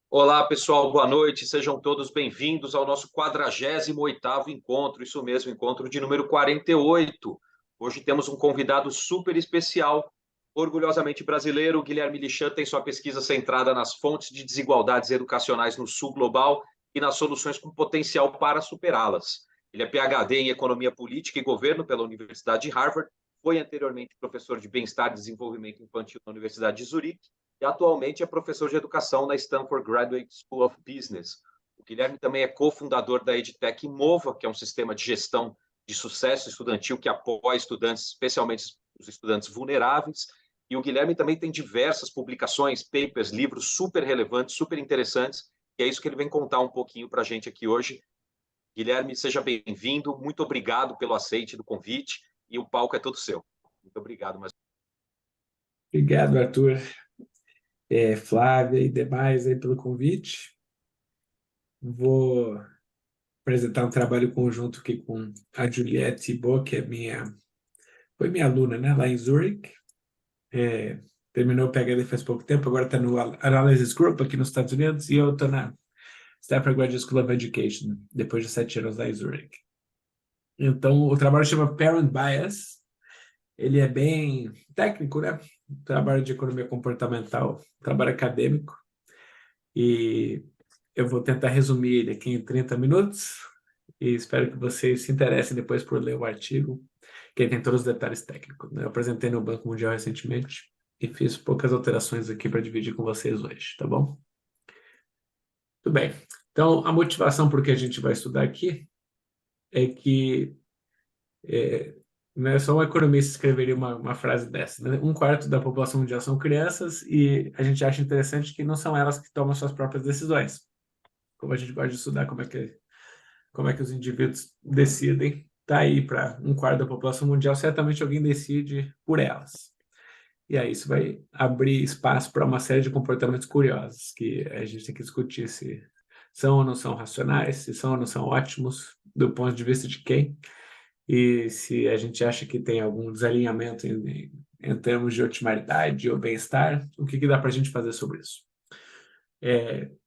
Olá, pessoal, boa noite. Sejam todos bem-vindos ao nosso 48º encontro, isso mesmo, encontro de número 48. Hoje temos um convidado super especial, orgulhosamente brasileiro. O Guilherme Lichan tem sua pesquisa centrada nas fontes de desigualdades educacionais no sul global e nas soluções com potencial para superá-las. Ele é PhD em Economia Política e Governo pela Universidade de Harvard, foi anteriormente professor de Bem-Estar e Desenvolvimento Infantil na Universidade de Zurique, e atualmente é professor de educação na Stanford Graduate School of Business. O Guilherme também é cofundador da EdTech Mova, que é um sistema de gestão de sucesso estudantil que apoia estudantes, especialmente os estudantes vulneráveis. E o Guilherme também tem diversas publicações, papers, livros super relevantes, super interessantes, e é isso que ele vem contar um pouquinho para a gente aqui hoje. Guilherme, seja bem-vindo, muito obrigado pelo aceite do convite, e o palco é todo seu. Muito obrigado. Obrigado, Arthur, Flávia e demais aí pelo convite. Vou apresentar um trabalho conjunto aqui com a Juliette Bo, que foi minha aluna, né, lá em Zurich. Terminou o PhD faz pouco tempo, agora está no Analysis Group aqui nos Estados Unidos, e eu estou na Stanford Graduate School of Education, depois de 7 anos lá em Zurich. Então, o trabalho chama Parent Bias. Ele é bem técnico, né? Trabalho de economia comportamental, trabalho acadêmico. E eu vou tentar resumir ele aqui em 30 minutos e espero que vocês se interessem depois por ler o artigo, que tem todos os detalhes técnicos, né? Eu apresentei no Banco Mundial recentemente e fiz poucas alterações aqui para dividir com vocês hoje, tá bom? Tudo bem. Então, a motivação por que a gente vai estudar aqui é que só um economista escreveria uma frase dessa, né? 1/4 da população mundial são crianças e a gente acha interessante que não são elas que tomam suas próprias decisões. Como a gente gosta de estudar como é que os indivíduos decidem, tá aí para 1/4 da população mundial, certamente alguém decide por elas. E aí isso vai abrir espaço para uma série de comportamentos curiosos, que a gente tem que discutir se são ou não são racionais, se são ou não são ótimos, do ponto de vista de quem, e se a gente acha que tem algum desalinhamento em termos de otimalidade ou bem-estar, o que dá para a gente fazer sobre isso.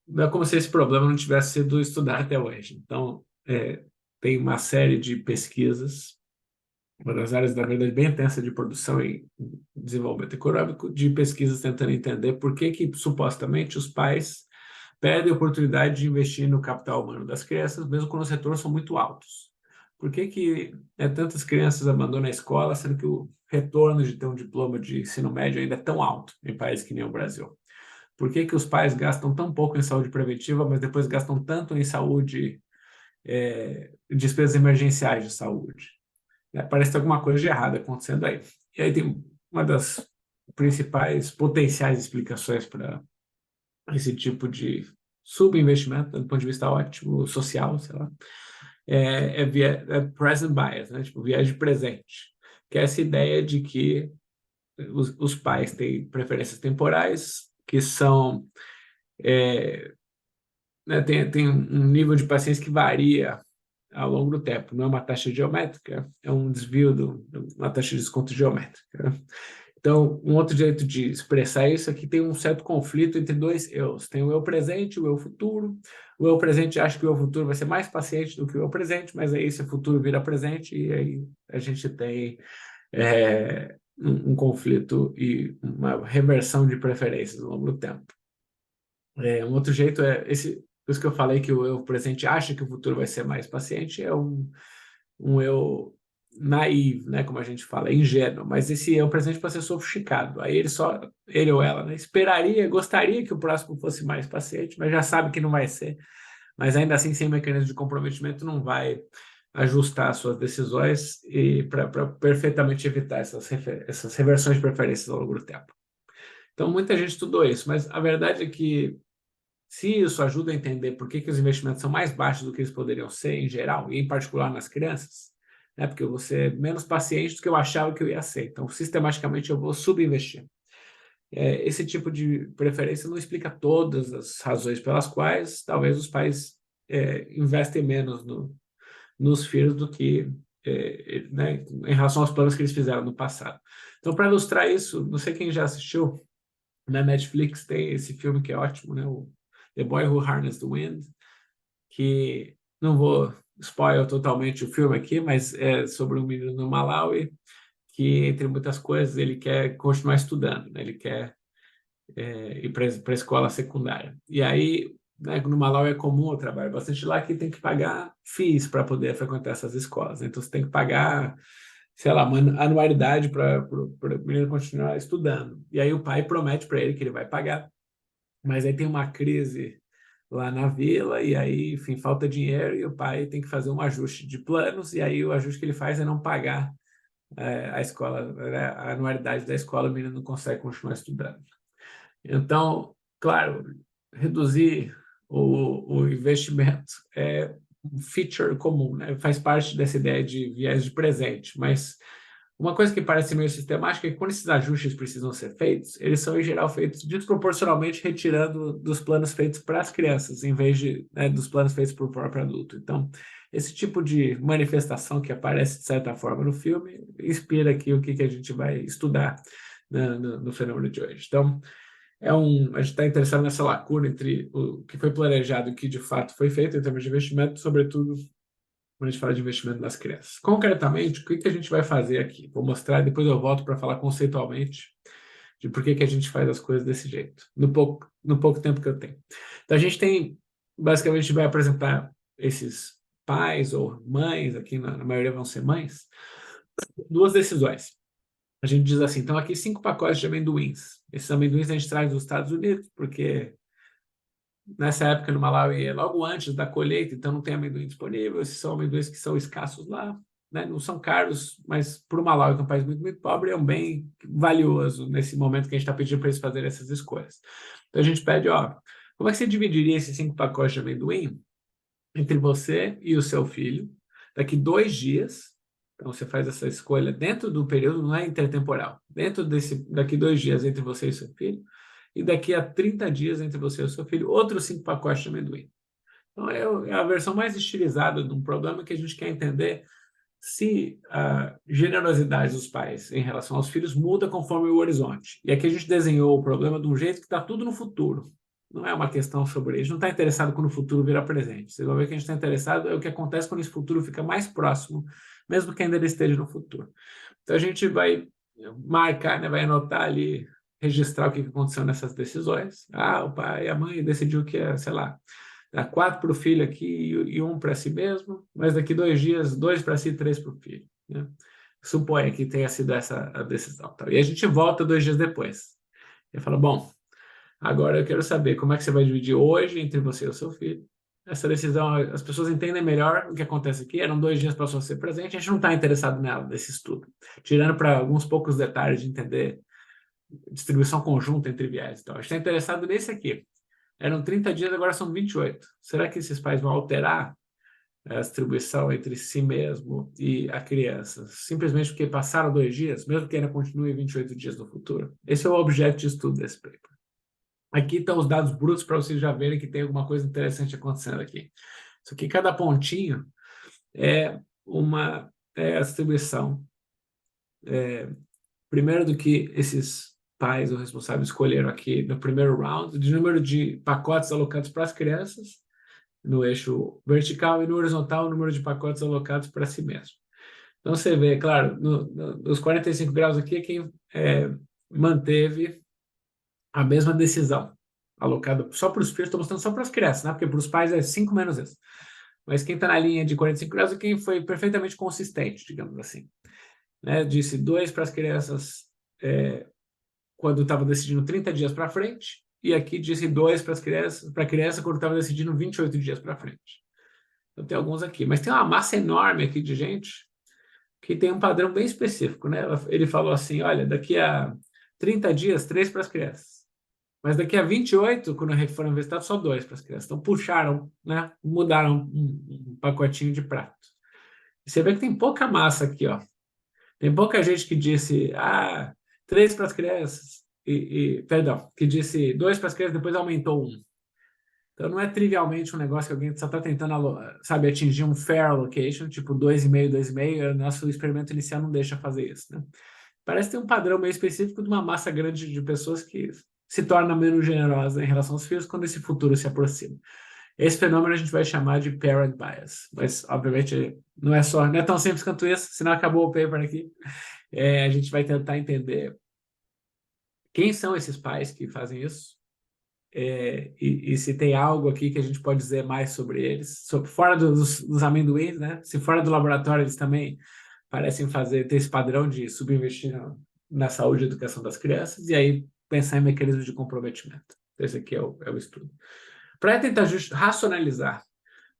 Não é como se esse problema não tivesse sido estudado até hoje. Então, tem uma série de pesquisas, uma das áreas, na verdade, bem intensa de produção e desenvolvimento econômico, de pesquisas tentando entender por que supostamente os pais perdem a oportunidade de investir no capital humano das crianças, mesmo quando os retornos são muito altos. Por que tantas crianças abandonam a escola, sendo que o retorno de ter um diploma de ensino médio ainda é tão alto em países que nem o Brasil? Por que os pais gastam tão pouco em saúde preventiva, mas depois gastam tanto em saúde, despesas emergenciais de saúde? Parece ter alguma coisa de errado acontecendo aí. E aí tem uma das principais potenciais explicações para esse tipo de subinvestimento, do ponto de vista ótimo, social, sei lá, present bias, né? Tipo, viés de presente, que é essa ideia de que os pais têm preferências temporais, que são né, tem um nível de paciência que varia ao longo do tempo. Não é uma taxa geométrica, é um desvio uma taxa de desconto geométrica. Então, um outro jeito de expressar isso é que tem um certo conflito entre dois eus. Tem o eu presente e o eu futuro. O eu presente acha que o eu futuro vai ser mais paciente do que o eu presente, mas aí esse futuro vira presente e aí a gente tem um conflito e uma reversão de preferências ao longo do tempo. Um outro jeito por isso que eu falei que o eu presente acha que o futuro vai ser mais paciente, é um eu naivo, né, como a gente fala, ingênuo, mas esse eu presente pode ser sofisticado. Aí ele ou ela, né, gostaria que o próximo fosse mais paciente, mas já sabe que não vai ser. Mas ainda assim, sem mecanismo de comprometimento, não vai ajustar suas decisões e para perfeitamente evitar essas reversões de preferências ao longo do tempo. Então, muita gente estudou isso, mas a verdade é que se isso ajuda a entender por que os investimentos são mais baixos do que eles poderiam ser em geral, e em particular nas crianças, né, porque eu vou ser menos paciente do que eu achava que eu ia ser. Então, sistematicamente, eu vou subinvestir. Esse tipo de preferência não explica todas as razões pelas quais talvez os pais investem menos nos filhos do que né, em relação aos planos que eles fizeram no passado. Então, para ilustrar isso, não sei quem já assistiu, na Netflix tem esse filme que é ótimo, né, The Boy Who Harnessed the Wind, que não vou spoiler totalmente o filme aqui, mas é sobre um menino no Malawi que, entre muitas coisas, ele quer continuar estudando, né? Ele quer ir para a escola secundária. E aí, né, no Malawi é comum, eu trabalho bastante lá, que tem que pagar FIIs para poder frequentar essas escolas. Então, você tem que pagar, sei lá, uma anualidade para o menino continuar estudando. E aí o pai promete para ele que ele vai pagar, mas aí tem uma crise lá na vila, e aí, enfim, falta dinheiro, e o pai tem que fazer um ajuste de planos, e aí o ajuste que ele faz é não pagar a escola, né, a anualidade da escola, o menino não consegue continuar estudando. Então, claro, reduzir o investimento é um feature comum, né? Faz parte dessa ideia de viés de presente, mas uma coisa que parece meio sistemática é que quando esses ajustes precisam ser feitos, eles são, em geral, feitos desproporcionalmente retirando dos planos feitos para as crianças, em vez de, né, dos planos feitos para o próprio adulto. Então, esse tipo de manifestação que aparece, de certa forma, no filme, inspira aqui o que a gente vai estudar no fenômeno de hoje. Então, a gente está interessado nessa lacuna entre o que foi planejado e o que, de fato, foi feito em termos de investimento, sobretudo quando a gente fala de investimento nas crianças. Concretamente, o que a gente vai fazer aqui? Vou mostrar, depois eu volto para falar conceitualmente de por que a gente faz as coisas desse jeito, no pouco tempo que eu tenho. Então, a gente tem, basicamente, a gente vai apresentar esses pais ou mães, aqui na maioria vão ser mães, duas decisões. A gente diz assim, então aqui 5 pacotes de amendoins. Esses amendoins a gente traz dos Estados Unidos, porque nessa época no Malawi é logo antes da colheita, então não tem amendoim disponível. Esses são amendoins que são escassos lá, né? Não são caros, mas para o Malawi, que é um país muito, muito pobre, é um bem valioso nesse momento que a gente está pedindo para eles fazerem essas escolhas. Então a gente pede, ó, como é que você dividiria esses 5 pacotes de amendoim entre você e o seu filho daqui 2 dias? Então, você faz essa escolha dentro do período, não é intertemporal. Daqui 2 dias entre você e seu filho, e daqui a 30 dias entre você e o seu filho, outros 5 pacotes de amendoim. Então, é a versão mais estilizada de um problema que a gente quer entender se a generosidade dos pais em relação aos filhos muda conforme o horizonte. E aqui a gente desenhou o problema de um jeito que está tudo no futuro. Não é uma questão sobre isso. A gente não está interessado quando o futuro vira presente. Vocês vão ver que a gente está interessado é o que acontece quando esse futuro fica mais próximo, mesmo que ainda ele esteja no futuro. Então a gente vai marcar, né, vai anotar ali, registrar o que aconteceu nessas decisões. Ah, o pai e a mãe decidiu que é, sei lá, dá 4 para o filho aqui e 1 para si mesmo, mas daqui 2 dias, 2 para si e 3 para o filho, né? Suponha que tenha sido essa a decisão. Tá? E a gente volta 2 dias depois. E fala, bom, agora eu quero saber como é que você vai dividir hoje entre você e o seu filho. Essa decisão, as pessoas entendem melhor o que acontece aqui. Eram 2 dias para só ser presente. A gente não está interessado nela, nesse estudo. Tirando para alguns poucos detalhes de entender distribuição conjunta entre viés. Então, a gente está interessado nesse aqui. Eram 30 dias, agora são 28. Será que esses pais vão alterar a distribuição entre si mesmo e a criança, simplesmente porque passaram 2 dias, mesmo que ainda continue 28 dias no futuro? Esse é o objeto de estudo desse paper. Aqui estão os dados brutos para vocês já verem que tem alguma coisa interessante acontecendo aqui. Isso aqui, cada pontinho é a distribuição. Primeiro do que esses pais ou responsáveis escolheram aqui no primeiro round, de número de pacotes alocados para as crianças, no eixo vertical, e no horizontal, o número de pacotes alocados para si mesmo. Então, você vê, claro, nos 45 graus aqui é quem manteve a mesma decisão, alocada só para os filhos, estou mostrando só para as crianças, né? Porque para os pais é 5 menos isso. Mas quem está na linha de 45 graus é quem foi perfeitamente consistente, digamos assim. Né? Disse 2 para as crianças quando estava decidindo 30 dias para frente, e aqui disse 2 para a criança quando estava decidindo 28 dias para frente. Então tem alguns aqui, mas tem uma massa enorme aqui de gente que tem um padrão bem específico, né? Ele falou assim, olha, daqui a 30 dias, 3 para as crianças. Mas daqui a 28, quando foram investigados, só 2 para as crianças. Então puxaram, né? Mudaram um pacotinho de prato. E você vê que tem pouca massa aqui, ó. Tem pouca gente que disse, 3 para as crianças, perdão, que disse 2 para as crianças, depois aumentou 1. Então, não é trivialmente um negócio que alguém só está tentando, sabe, atingir um fair allocation, tipo 2,5, 2,5. Nosso experimento inicial não deixa fazer isso, né? Parece ter um padrão meio específico de uma massa grande de pessoas que se torna menos generosa em relação aos filhos quando esse futuro se aproxima. Esse fenômeno a gente vai chamar de parent bias, mas obviamente não é tão simples quanto isso, senão acabou o paper aqui. A gente vai tentar entender quem são esses pais que fazem isso, e se tem algo aqui que a gente pode dizer mais sobre eles, fora dos amendoins, né? Se fora do laboratório eles também parecem ter esse padrão de subinvestir na saúde e educação das crianças, e aí pensar em mecanismos de comprometimento. Esse aqui é o estudo. Para tentar racionalizar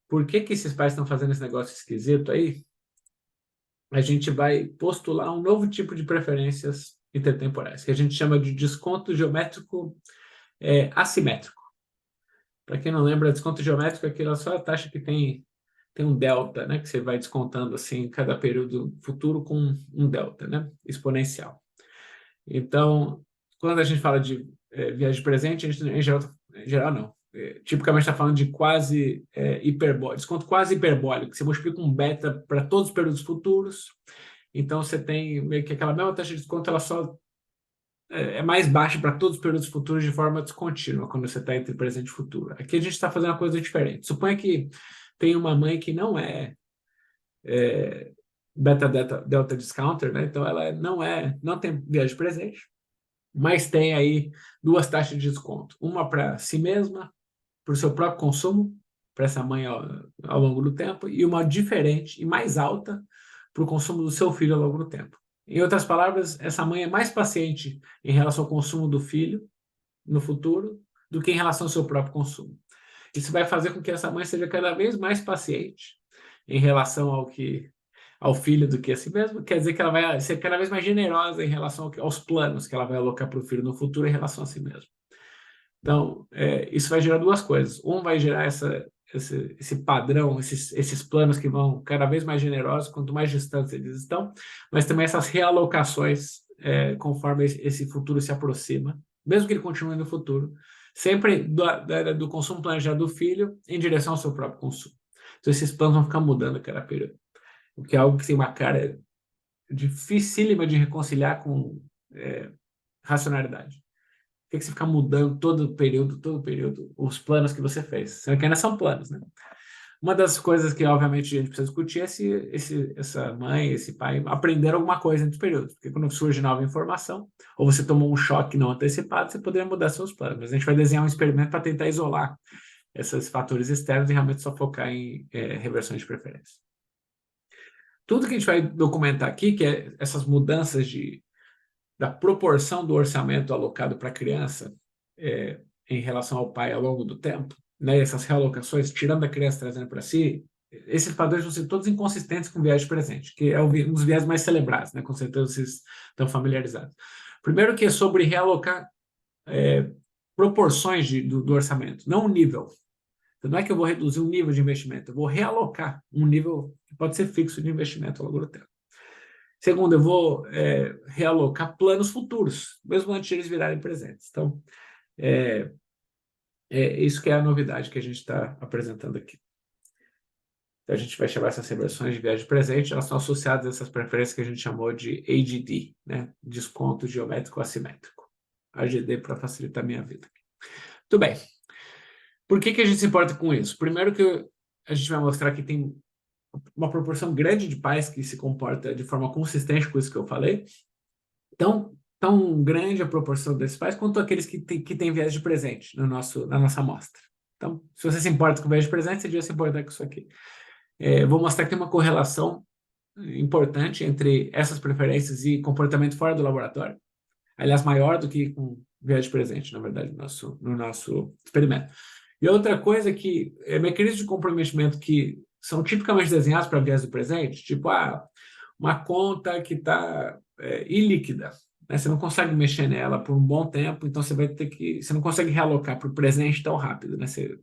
por que esses pais estão fazendo esse negócio esquisito aí, a gente vai postular um novo tipo de preferências intertemporais, que a gente chama de desconto geométrico assimétrico. Para quem não lembra, desconto geométrico é aquela só a taxa que tem um delta, né, que você vai descontando assim cada período futuro com um delta, né, exponencial. Então, quando a gente fala de viagem presente, a gente em geral não. Tipicamente está falando de quase hiperbólico, desconto quase hiperbólico, que você multiplica um beta para todos os períodos futuros. Então, você tem meio que aquela mesma taxa de desconto, ela só é mais baixa para todos os períodos futuros de forma descontínua, quando você está entre presente e futuro. Aqui a gente está fazendo uma coisa diferente. Suponha que tem uma mãe que não é beta delta discounter, né? Então ela não tem viagem presente, mas tem aí duas taxas de desconto. Uma para si mesma, para o seu próprio consumo, para essa mãe ao longo do tempo, e uma diferente e mais alta para o consumo do seu filho ao longo do tempo. Em outras palavras, essa mãe é mais paciente em relação ao consumo do filho no futuro do que em relação ao seu próprio consumo. Isso vai fazer com que essa mãe seja cada vez mais paciente em relação ao filho do que a si mesma. Quer dizer que ela vai ser cada vez mais generosa em relação aos planos que ela vai alocar para o filho no futuro em relação a si mesma. Então, isso vai gerar duas coisas. Um, vai gerar esse padrão, esses planos que vão cada vez mais generosos, quanto mais distantes eles estão, mas também essas realocações conforme esse futuro se aproxima, mesmo que ele continue no futuro, sempre do consumo planejado do filho em direção ao seu próprio consumo. Então, esses planos vão ficar mudando a cada período, o que é algo que tem uma cara dificílima de reconciliar com racionalidade. Por que você fica mudando todo o período, os planos que você fez? Sendo que ainda são planos, né? Uma das coisas que, obviamente, a gente precisa discutir é se essa mãe, esse pai aprenderam alguma coisa entre os períodos. Porque quando surge nova informação, ou você tomou um choque não antecipado, você poderia mudar seus planos. Mas a gente vai desenhar um experimento para tentar isolar esses fatores externos e realmente só focar em reversões de preferência. Tudo que a gente vai documentar aqui, que é essas mudanças da proporção do orçamento alocado para a criança em relação ao pai ao longo do tempo, né, essas realocações, tirando a criança, trazendo para si, esses padrões vão ser todos inconsistentes com o viés presente, que é um dos viés mais celebrados, né, com certeza vocês estão familiarizados. Primeiro que é sobre realocar proporções do orçamento, não um nível. Então, não é que eu vou reduzir um nível de investimento, eu vou realocar um nível que pode ser fixo de investimento ao longo do tempo. Segundo, eu vou realocar planos futuros, mesmo antes de eles virarem presentes. Então, isso que é a novidade que a gente está apresentando aqui. Então, a gente vai chamar essas reversões de viagem presente, elas são associadas a essas preferências que a gente chamou de AGD, né? Desconto geométrico assimétrico. AGD para facilitar a minha vida. Muito bem. Por que a gente se importa com isso? Primeiro que a gente vai mostrar que tem uma proporção grande de pais que se comporta de forma consistente com isso que eu falei. Tão grande a proporção desses pais quanto aqueles que têm viés de presente na nossa amostra. Então, se você se importa com viés de presente, você devia se importar com isso aqui. Vou mostrar que tem uma correlação importante entre essas preferências e comportamento fora do laboratório. Aliás, maior do que com viés de presente, na verdade, no nosso experimento. E outra coisa que mecanismos de comprometimento que são tipicamente desenhados para viés do presente, tipo uma conta que está ilíquida, né? Você não consegue mexer nela por um bom tempo, então você não consegue realocar para o presente tão rápido, né? Você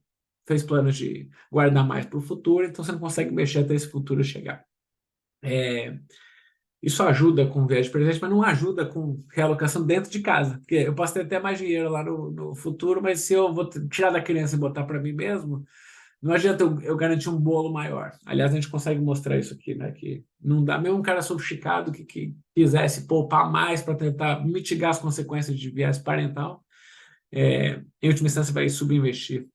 fez planos de guardar mais para o futuro, então você não consegue mexer até esse futuro chegar. Isso ajuda com viés de presente, mas não ajuda com realocação dentro de casa, porque eu posso ter até mais dinheiro lá no futuro, mas se eu vou tirar da criança e botar para mim mesmo, não adianta eu garantir um bolo maior. Aliás, a gente consegue mostrar isso aqui, né? Que não dá, mesmo um cara sofisticado que quisesse poupar mais para tentar mitigar as consequências de viés parental, em última instância vai subinvestir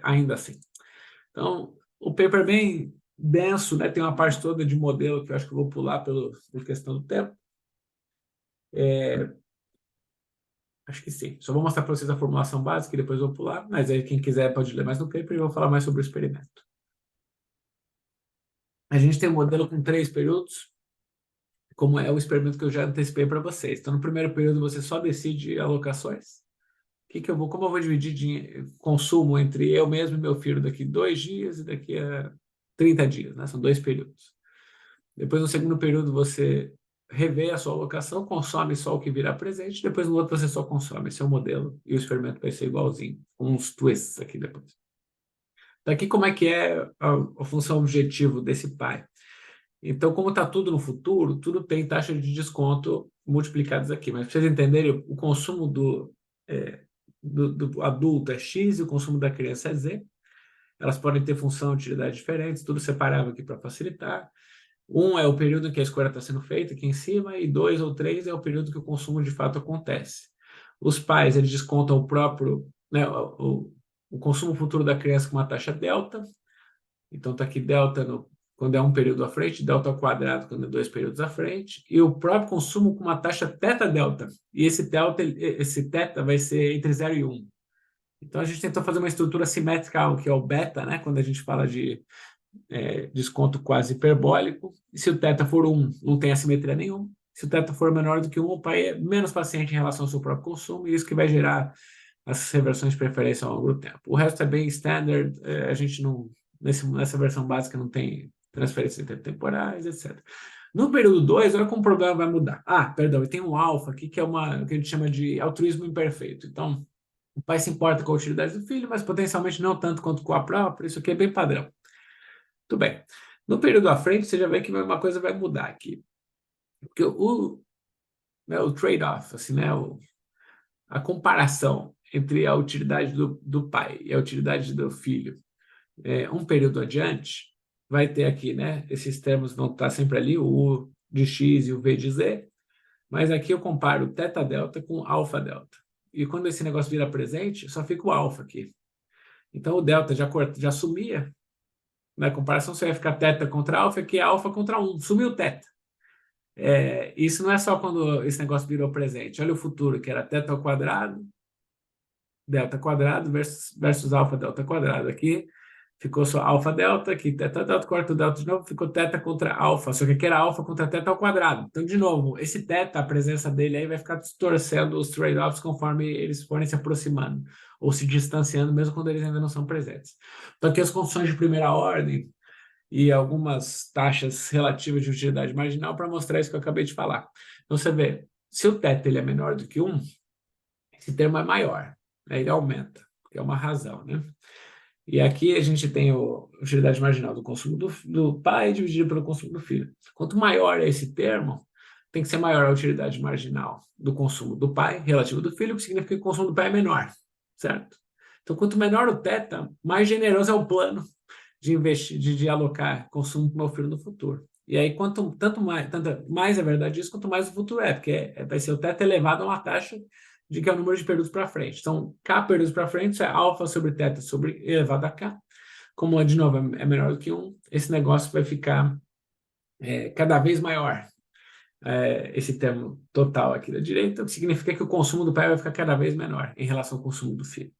ainda assim. Então, o paper é bem denso, né? Tem uma parte toda de modelo que eu acho que eu vou pular por questão do tempo. Acho que sim. Só vou mostrar para vocês a formulação básica e depois eu vou pular, mas aí quem quiser pode ler mais no paper e eu vou falar mais sobre o experimento. A gente tem um modelo com 3 períodos, como é o experimento que eu já antecipei para vocês. Então, no primeiro período, você só decide alocações. Como eu vou dividir consumo entre eu mesmo e meu filho daqui 2 dias e daqui a 30 dias, né? São 2 períodos. Depois, no segundo período, você revê a sua alocação, consome só o que virá presente, depois no outro você só consome. Esse é o modelo e o experimento vai ser igualzinho, com uns twists aqui depois. Então, aqui como é que é a função objetivo desse pai? Então, como está tudo no futuro, tudo tem taxa de desconto multiplicadas aqui. Mas para vocês entenderem, o consumo do adulto é X e o consumo da criança é Z. Elas podem ter função e utilidade diferentes, tudo separável aqui para facilitar. 1 é o período em que a escolha está sendo feita aqui em cima, e 2 ou 3 é o período que o consumo de fato acontece. Os pais, eles descontam o próprio, né, o consumo futuro da criança com uma taxa delta. Então, está aqui delta quando é um período à frente, delta ao quadrado quando é 2 períodos à frente, e o próprio consumo com uma taxa teta-delta. E esse teta vai ser entre 0 e 1. Então, a gente tentou fazer uma estrutura simétrica, que é o beta, né, quando a gente fala de desconto quase hiperbólico. E se o teta for 1, não tem assimetria nenhuma. Se o teta for menor do que 1, o pai é menos paciente em relação ao seu próprio consumo, e isso que vai gerar as reversões de preferência ao longo do tempo. O resto é bem standard, a gente não, nessa versão básica não tem transferências intertemporais, etc. No período 2, olha como o problema vai mudar. Perdão, e tem um alfa aqui, que é o que a gente chama de altruísmo imperfeito. Então, o pai se importa com a utilidade do filho, mas potencialmente não tanto quanto com a própria. Isso aqui é bem padrão. Tudo bem. No período à frente, você já vê que uma coisa vai mudar aqui. Porque o trade-off, assim, né, a comparação entre a utilidade do pai e a utilidade do filho, um período adiante, vai ter aqui, né, esses termos vão estar sempre ali, o U de X e o V de Z, mas aqui eu comparo o teta-delta com alfa-delta. E quando esse negócio vira presente, só fica o alfa aqui. Então, o delta já sumia. Na comparação, você vai ficar teta contra alfa, que é alfa contra 1. Sumiu o teta. Isso não é só quando esse negócio virou presente. Olha o futuro, que era teta ao quadrado, delta quadrado versus alfa delta quadrado. Aqui ficou só alfa delta, aqui teta delta, corta o delta de novo, ficou teta contra alfa, só que aqui era alfa contra teta ao quadrado. Então, de novo, esse teta, a presença dele aí vai ficar distorcendo os trade-offs conforme eles forem se aproximando ou se distanciando, mesmo quando eles ainda não são presentes. Então, aqui as condições de primeira ordem e algumas taxas relativas de utilidade marginal para mostrar isso que eu acabei de falar. Então, você vê, se o teta ele é menor do que 1, esse termo é maior, né? Ele aumenta, que é uma razão, né? E aqui a gente tem a utilidade marginal do consumo do pai dividido pelo consumo do filho. Quanto maior é esse termo, tem que ser maior a utilidade marginal do consumo do pai relativo do filho, que significa que o consumo do pai é menor, certo? Então, quanto menor o teta, mais generoso é o plano de investir, de alocar consumo para o meu filho no futuro. E aí, tanto mais é verdade isso, quanto mais o futuro porque vai ser o teta elevado a uma taxa de que é o número de períodos para frente. Então, K períodos para frente, isso é alfa sobre teta sobre elevado a K. Como, de novo, é menor do que 1, esse negócio vai ficar cada vez maior. Esse termo total aqui da direita, significa que o consumo do pai vai ficar cada vez menor em relação ao consumo do filho.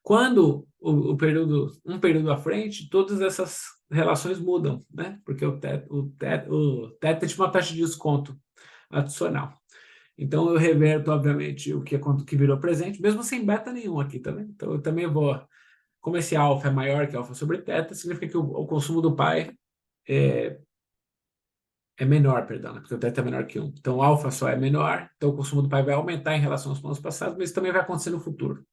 Quando um período à frente, todas essas relações mudam, né? Porque o teta tinha uma taxa de desconto adicional. Então, eu reverto, obviamente, o que virou presente, mesmo sem beta nenhum aqui, tá vendo? Então, eu também como esse alfa é maior que alfa sobre teta, significa que o consumo do pai é menor, perdão, né? Porque o teta é menor que 1. Então, o alfa só é menor, então o consumo do pai vai aumentar em relação aos planos passados, mas isso também vai acontecer no futuro.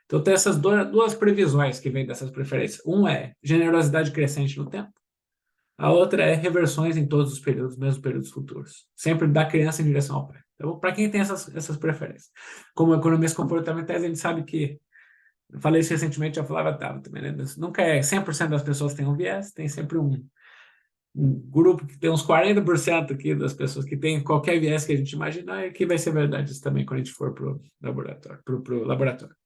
Então, tem essas duas previsões que vêm dessas preferências. Um é generosidade crescente no tempo. A outra é reversões em todos os períodos, mesmo períodos futuros. Sempre da criança em direção ao pai. Então, para quem tem essas preferências. Como economias comportamentais, a gente sabe que, eu falei isso recentemente, já falava também, né? Nunca 100% das pessoas têm um viés, tem sempre um grupo que tem uns 40% aqui das pessoas que tem qualquer viés que a gente imaginar, e que vai ser verdade isso também quando a gente for para o laboratório.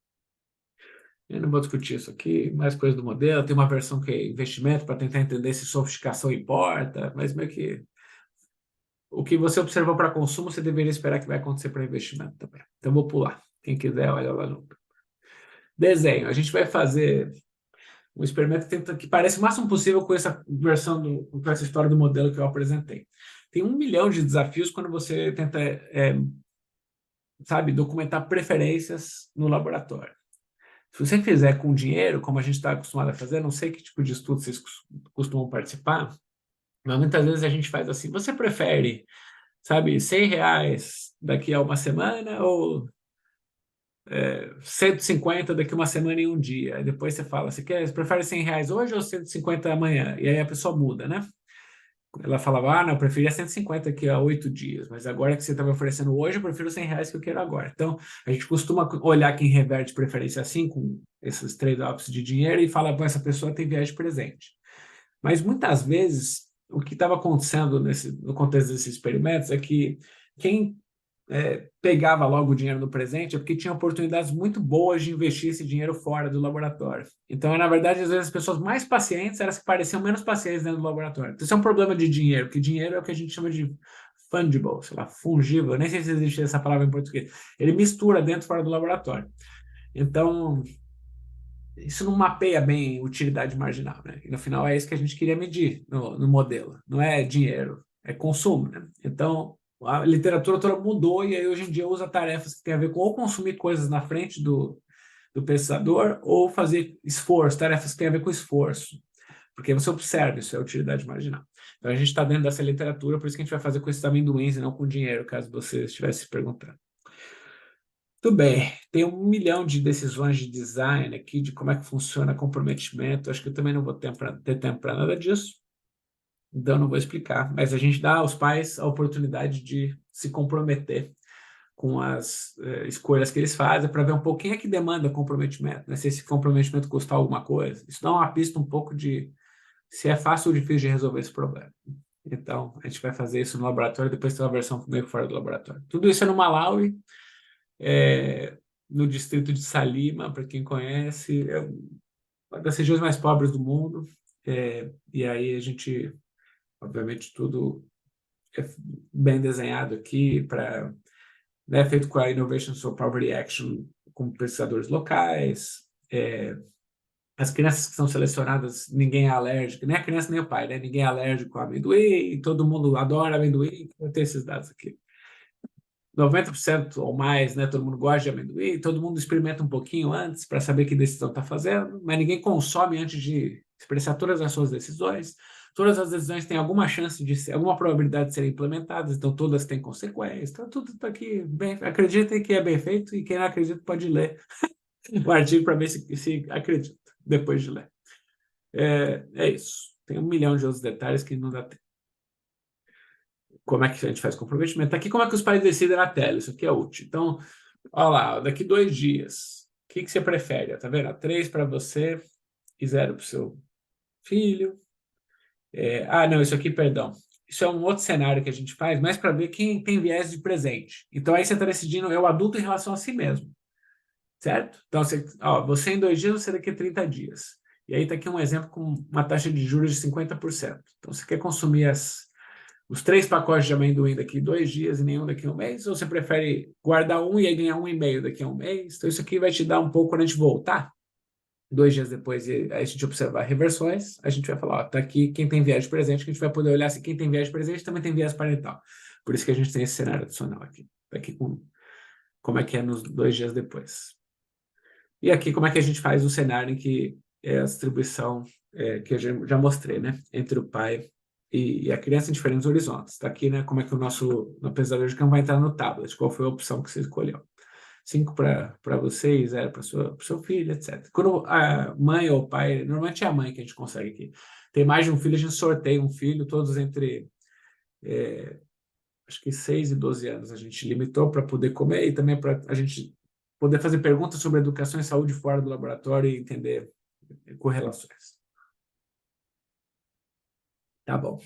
Eu não vou discutir isso aqui, mais coisa do modelo. Tem uma versão que é investimento para tentar entender se sofisticação importa, mas meio que o que você observou para consumo, você deveria esperar que vai acontecer para investimento também. Então, vou pular. Quem quiser, olha lá no desenho. A gente vai fazer um experimento que parece o máximo possível com essa versão, com essa história do modelo que eu apresentei. Tem 1 milhão de desafios quando você tenta, sabe, documentar preferências no laboratório. Se você fizer com dinheiro, como a gente está acostumado a fazer, não sei que tipo de estudo vocês costumam participar, mas muitas vezes a gente faz assim, você prefere, sabe, R$ 100 daqui a uma semana ou 150 daqui a uma semana e um dia? Aí depois você fala, você prefere R$ 100 hoje ou 150 amanhã? E aí a pessoa muda, né? Ela falava, não, eu preferia 150 daqui a 8 dias, mas agora que você está me oferecendo hoje, eu prefiro R$ 100 que eu quero agora. Então, a gente costuma olhar quem reverte preferência assim, com esses trade-offs de dinheiro, e fala, essa pessoa tem viagem presente. Mas muitas vezes, o que estava acontecendo no contexto desses experimentos é que quem pegava logo o dinheiro no presente é porque tinha oportunidades muito boas de investir esse dinheiro fora do laboratório. Então, na verdade, às vezes as pessoas mais pacientes eram as que pareciam menos pacientes dentro do laboratório. Então, isso é um problema de dinheiro, porque dinheiro é o que a gente chama de fungible, sei lá, fungível, nem sei se existe essa palavra em português. Ele mistura dentro e fora do laboratório. Então, isso não mapeia bem utilidade marginal, né? E no final é isso que a gente queria medir no modelo. Não é dinheiro, é consumo, né? Então, a literatura toda mudou e aí hoje em dia usa tarefas que têm a ver com ou consumir coisas na frente do pesquisador ou fazer esforço, tarefas que têm a ver com esforço. Porque você observa, isso é utilidade marginal. Então, a gente está dentro dessa literatura, por isso que a gente vai fazer com esses amendoins e não com dinheiro, caso você estivesse se perguntando. Tudo bem, tem 1 milhão de decisões de design aqui, de como é que funciona comprometimento. Acho que eu também não vou ter tempo para nada disso, então não vou explicar. Mas a gente dá aos pais a oportunidade de se comprometer com as escolhas que eles fazem, para ver um pouco quem é que demanda comprometimento, né? Se esse comprometimento custa alguma coisa. Isso dá uma pista um pouco de se é fácil ou difícil de resolver esse problema. Então, a gente vai fazer isso no laboratório, depois tem uma versão meio fora do laboratório. Tudo isso é no Malawi, no distrito de Salima, para quem conhece, é uma das regiões mais pobres do mundo. E aí a gente, obviamente, tudo é bem desenhado aqui para, né, feito com a Innovation for Poverty Action, com pesquisadores locais. As crianças que são selecionadas, ninguém é alérgico, nem a criança nem o pai, né? Ninguém é alérgico a amendoim, todo mundo adora amendoim. Eu tenho esses dados aqui. 90% ou mais, né? Todo mundo gosta de amendoim, todo mundo experimenta um pouquinho antes para saber que decisão está fazendo, mas ninguém consome antes de expressar todas as suas decisões. Todas as decisões têm alguma chance de ser, alguma probabilidade de serem implementadas, então todas têm consequências. Então tudo está aqui bem. Acreditem que é bem feito e quem não acredita pode ler o artigo para ver se acredita depois de ler. É isso. Tem 1 milhão de outros detalhes que não dá tempo. Como é que a gente faz comprometimento? Aqui, como é que os pais decidem na tela? Isso aqui é útil. Então, olha lá, daqui 2 dias, o que você prefere? Tá vendo? 3 para você e 0 para o seu filho. Não, isso aqui, perdão. Isso é um outro cenário que a gente faz, mas para ver quem tem viés de presente. Então, aí você está decidindo, é o adulto em relação a si mesmo. Certo? Então, você em 2 dias, você daqui a 30 dias. E aí está aqui um exemplo com uma taxa de juros de 50%. Então, você quer consumir os 3 pacotes de amendoim daqui 2 dias e nenhum daqui a um mês, ou você prefere guardar um e aí ganhar 1,5 daqui a um mês? Então, isso aqui vai te dar um pouco, quando a gente voltar, 2 dias depois, e aí a gente observar reversões, a gente vai falar, tá aqui quem tem viés presente, que a gente vai poder olhar se quem tem viés presente também tem viés parental. Por isso que a gente tem esse cenário adicional aqui. Tá aqui com como é que é nos 2 dias depois. E aqui como é que a gente faz o cenário em que é a distribuição que eu já mostrei, né? Entre o pai e a criança em diferentes horizontes. Está aqui, né? Como é que o nosso pesador de campo vai entrar no tablet, qual foi a opção que você escolheu. 5 para você e 0 para o seu filho, etc. Quando a mãe ou o pai, normalmente é a mãe que a gente consegue aqui, tem mais de um filho, a gente sorteia um filho, todos entre, acho que 6 e 12 anos a gente limitou para poder comer e também para a gente poder fazer perguntas sobre educação e saúde fora do laboratório e entender correlações. Tá bom.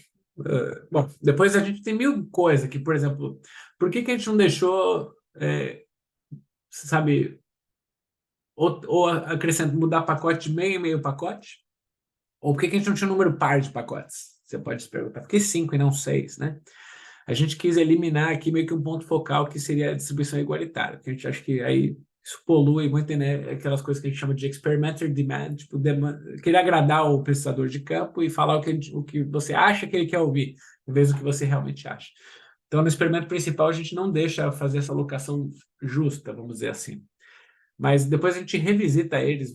Bom, depois a gente tem mil coisas aqui, por exemplo, por que a gente não deixou, sabe, ou acrescento, mudar pacote de meio em meio pacote? Ou por que que a gente não tinha um número par de pacotes? Você pode se perguntar. Por que 5 e não 6, né? A gente quis eliminar aqui meio que um ponto focal que seria a distribuição igualitária, porque a gente acha que aí isso polui muito, né? Aquelas coisas que a gente chama de experimenter demand, tipo, querer agradar o pesquisador de campo e falar o que você acha que ele quer ouvir, em vez do que você realmente acha. Então, no experimento principal, a gente não deixa fazer essa alocação justa, vamos dizer assim. Mas depois a gente revisita eles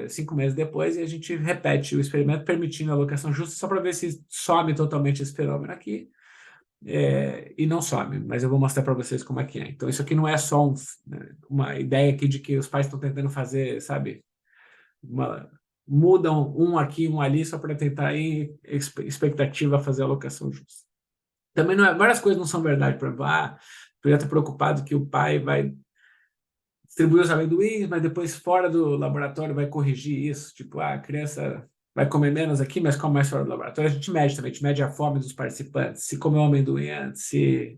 5 meses depois e a gente repete o experimento permitindo a alocação justa só para ver se some totalmente esse fenômeno aqui. E não some, mas eu vou mostrar para vocês como é que é. Então, isso aqui não é só uma ideia aqui de que os pais estão tentando fazer, sabe, mudam um aqui, um ali, só para tentar ir expectativa fazer a alocação justa. Também não é, várias coisas não são verdade, por exemplo, eu estar preocupado que o pai vai distribuir os amendoins, mas depois fora do laboratório vai corrigir isso, tipo, a criança vai comer menos aqui, mas come mais fora do laboratório. A gente mede também, a gente mede a fome dos participantes, se comeu amendoim antes, se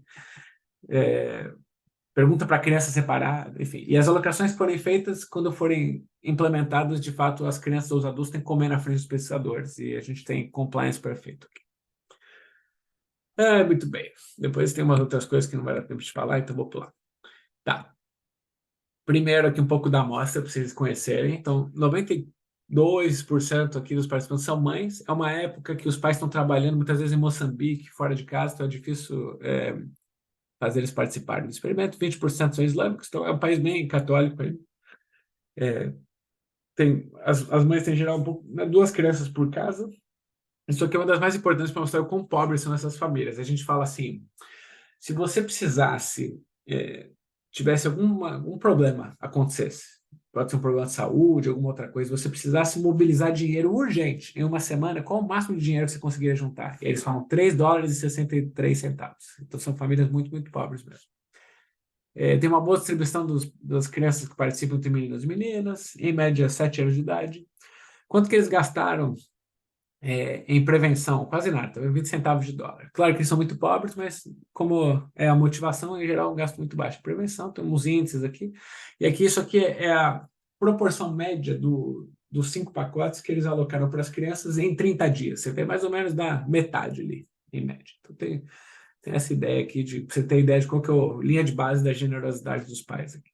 pergunta para a criança separada, enfim. E as alocações forem feitas quando forem implementadas, de fato, as crianças ou os adultos têm que comer na frente dos pesquisadores, e a gente tem compliance perfeito aqui. Muito bem. Depois tem umas outras coisas que não vai dar tempo de falar, então vou pular. Tá. Primeiro aqui um pouco da amostra para vocês conhecerem. Então, 92% aqui dos participantes são mães. É uma época que os pais estão trabalhando muitas vezes em Moçambique, fora de casa, então é difícil fazer eles participarem do experimento. 20% são islâmicos, então é um país bem católico aí. As mães têm em geral né, 2 crianças por casa. Isso aqui é uma das mais importantes para mostrar o quão pobres são essas famílias. A gente fala assim, se você precisasse, tivesse algum problema acontecesse, pode ser um problema de saúde, alguma outra coisa, você precisasse mobilizar dinheiro urgente em uma semana, qual o máximo de dinheiro que você conseguiria juntar? E eles falam $3,63. Então são famílias muito, muito pobres mesmo. Tem uma boa distribuição das crianças que participam entre meninos e meninas, em média 7 anos de idade. Quanto que eles gastaram em prevenção? Quase nada, 20 centavos de dólar. Claro que eles são muito pobres, mas como é a motivação, em geral, é um gasto muito baixo. Prevenção, tem uns índices aqui. E aqui, isso aqui é a proporção média dos 5 pacotes que eles alocaram para as crianças em 30 dias. Você vê mais ou menos da metade ali, em média. Então, tem essa ideia aqui, de você ter ideia de qual que é a linha de base da generosidade dos pais aqui.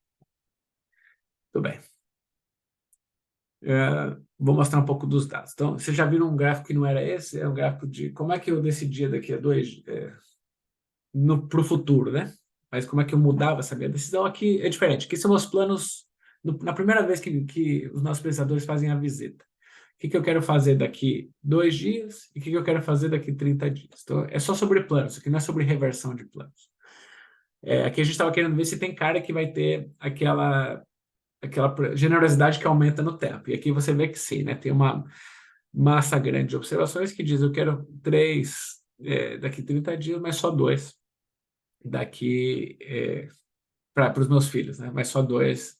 Tudo bem. Vou mostrar um pouco dos dados. Então, vocês já viram um gráfico que não era esse? É um gráfico de como é que eu decidia daqui a para o futuro, né? Mas como é que eu mudava essa minha decisão? Aqui é diferente. Aqui são os planos na primeira vez que os nossos pesquisadores fazem a visita. O que eu quero fazer daqui 2 dias e o que eu quero fazer daqui 30 dias. Então, é só sobre planos, isso aqui não é sobre reversão de planos. Aqui a gente estava querendo ver se tem cara que vai ter aquela generosidade que aumenta no tempo. E aqui você vê que sim, né? Tem uma massa grande de observações que diz eu quero 3 daqui 30 dias, mas só 2 daqui para os meus filhos, né? Mas só 2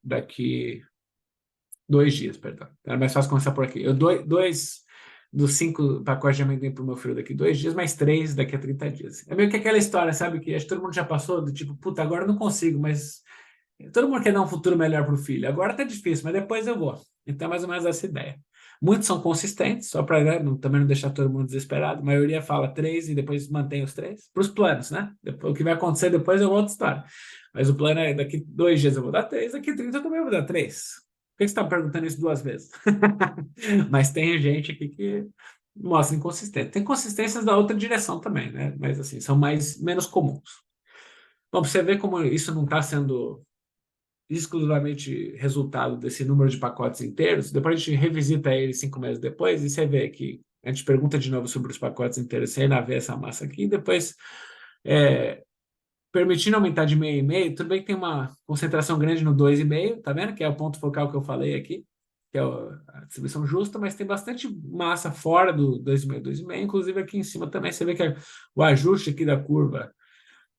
daqui 2 dias, perdão. Era mais fácil começar por aqui. Eu dou 2 dos 5 pacotes de amendoim para o meu filho daqui 2 dias, mais 3 daqui a 30 dias. É meio que aquela história, sabe? Que acho que todo mundo já passou, do tipo, puta, agora eu não consigo, mas todo mundo quer dar um futuro melhor para o filho. Agora tá difícil, mas depois eu vou. Então, mais ou menos essa ideia. Muitos são consistentes, só para também não deixar todo mundo desesperado. A maioria fala 3 e depois mantém os 3. Para os planos, né? O que vai acontecer depois é outra história. Mas o plano é daqui 2 dias eu vou dar 3, daqui 30 eu também vou dar 3. Por que você está perguntando isso 2 vezes? Mas tem gente aqui que mostra inconsistência. Tem consistências da outra direção também, né? Mas assim, são menos comuns. Bom, você vê como isso não está sendo exclusivamente resultado desse número de pacotes inteiros. Depois a gente revisita ele 5 meses depois e você vê que a gente pergunta de novo sobre os pacotes inteiros, você ainda vê essa massa aqui, e depois permitindo aumentar de meio em meio, tudo bem que tem uma concentração grande no 2,5, tá vendo? Que é o ponto focal que eu falei aqui, que é a distribuição justa, mas tem bastante massa fora do 2,5, 2,5, inclusive aqui em cima também você vê que o ajuste aqui da curva,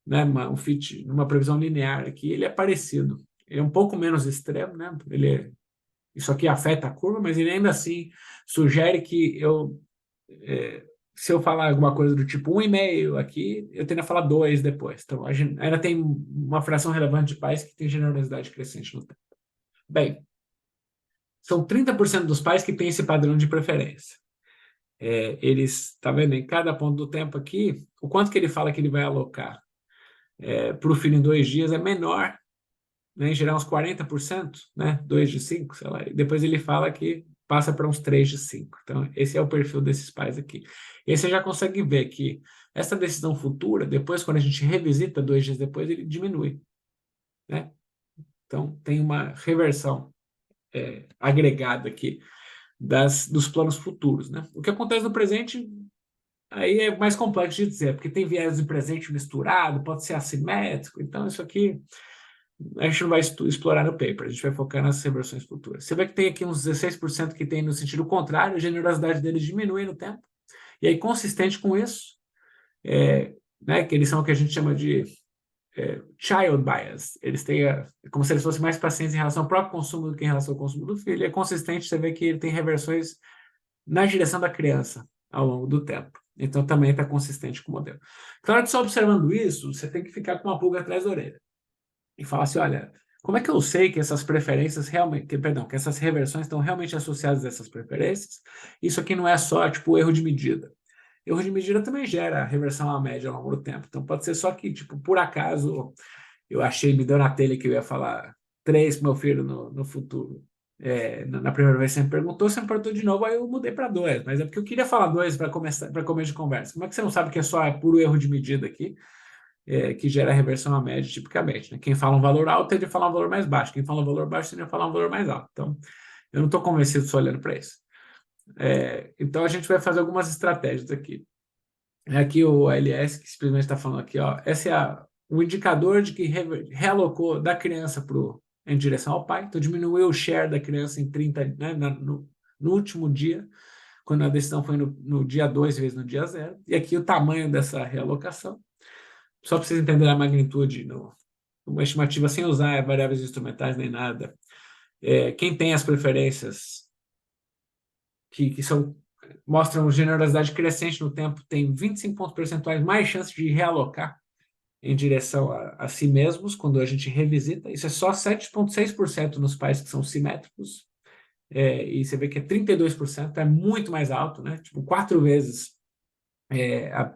né, um fit, numa previsão linear aqui, ele é parecido. Ele é um pouco menos extremo, né? Isso aqui afeta a curva, mas ele ainda assim sugere que se eu falar alguma coisa do tipo 1,5 aqui, eu tendo a falar 2 depois. Então, a gente ainda tem uma fração relevante de pais que tem generosidade crescente no tempo. Bem, são 30% dos pais que têm esse padrão de preferência. Eles, tá vendo, em cada ponto do tempo aqui, o quanto que ele fala que ele vai alocar para o filho em 2 dias é menor, né, em geral uns 40%, né, 2 de 5, sei lá, e depois ele fala que passa para uns 3 de 5. Então, esse é o perfil desses pais aqui. E aí você já consegue ver que essa decisão futura, depois, quando a gente revisita 2 dias depois, ele diminui, né? Então, tem uma reversão agregada aqui dos planos futuros, né? O que acontece no presente aí é mais complexo de dizer, porque tem viés de presente misturado, pode ser assimétrico, então isso aqui a gente não vai explorar no paper, a gente vai focar nas reversões futuras. Você vê que tem aqui uns 16% que tem no sentido contrário, a generosidade deles diminui no tempo, e aí consistente com isso, né, que eles são o que a gente chama de child bias, eles têm como se eles fossem mais pacientes em relação ao próprio consumo do que em relação ao consumo do filho, e é consistente, você vê que ele tem reversões na direção da criança ao longo do tempo. Então também está consistente com o modelo. Claro que só observando isso, você tem que ficar com uma pulga atrás da orelha e falar assim, olha, como é que eu sei que essas preferências realmente, que essas reversões estão realmente associadas a essas preferências? Isso aqui não é só tipo erro de medida. Erro de medida também gera reversão à média ao longo do tempo. Então pode ser só que, tipo, por acaso eu achei, me deu na telha que eu ia falar 3 para meu filho no futuro. Na primeira vez você me perguntou, você me perguntou de novo, aí eu mudei para 2, mas é porque eu queria falar 2 para começo de conversa. Como é que você não sabe que é só puro erro de medida aqui, que gera reversão à média tipicamente, né? Quem fala um valor alto tende a falar um valor mais baixo, quem fala um valor baixo tende a falar um valor mais alto. Então, eu não estou convencido só olhando para isso. Então, a gente vai fazer algumas estratégias aqui. Aqui o ALS, que simplesmente está falando aqui, ó, esse é o indicador de que realocou da criança em direção ao pai, então diminuiu o share da criança em 30, né, no último dia, quando a decisão foi no dia 2 vezes no dia 0, e aqui o tamanho dessa realocação, só para vocês entenderem a magnitude, uma estimativa sem usar variáveis instrumentais nem nada. Quem tem as preferências que mostram generosidade crescente no tempo tem 25 pontos percentuais mais chance de realocar em direção a si mesmos quando a gente revisita. Isso é só 7,6% nos pais que são simétricos. E você vê que 32% é muito mais alto, né? Tipo, 4 vezes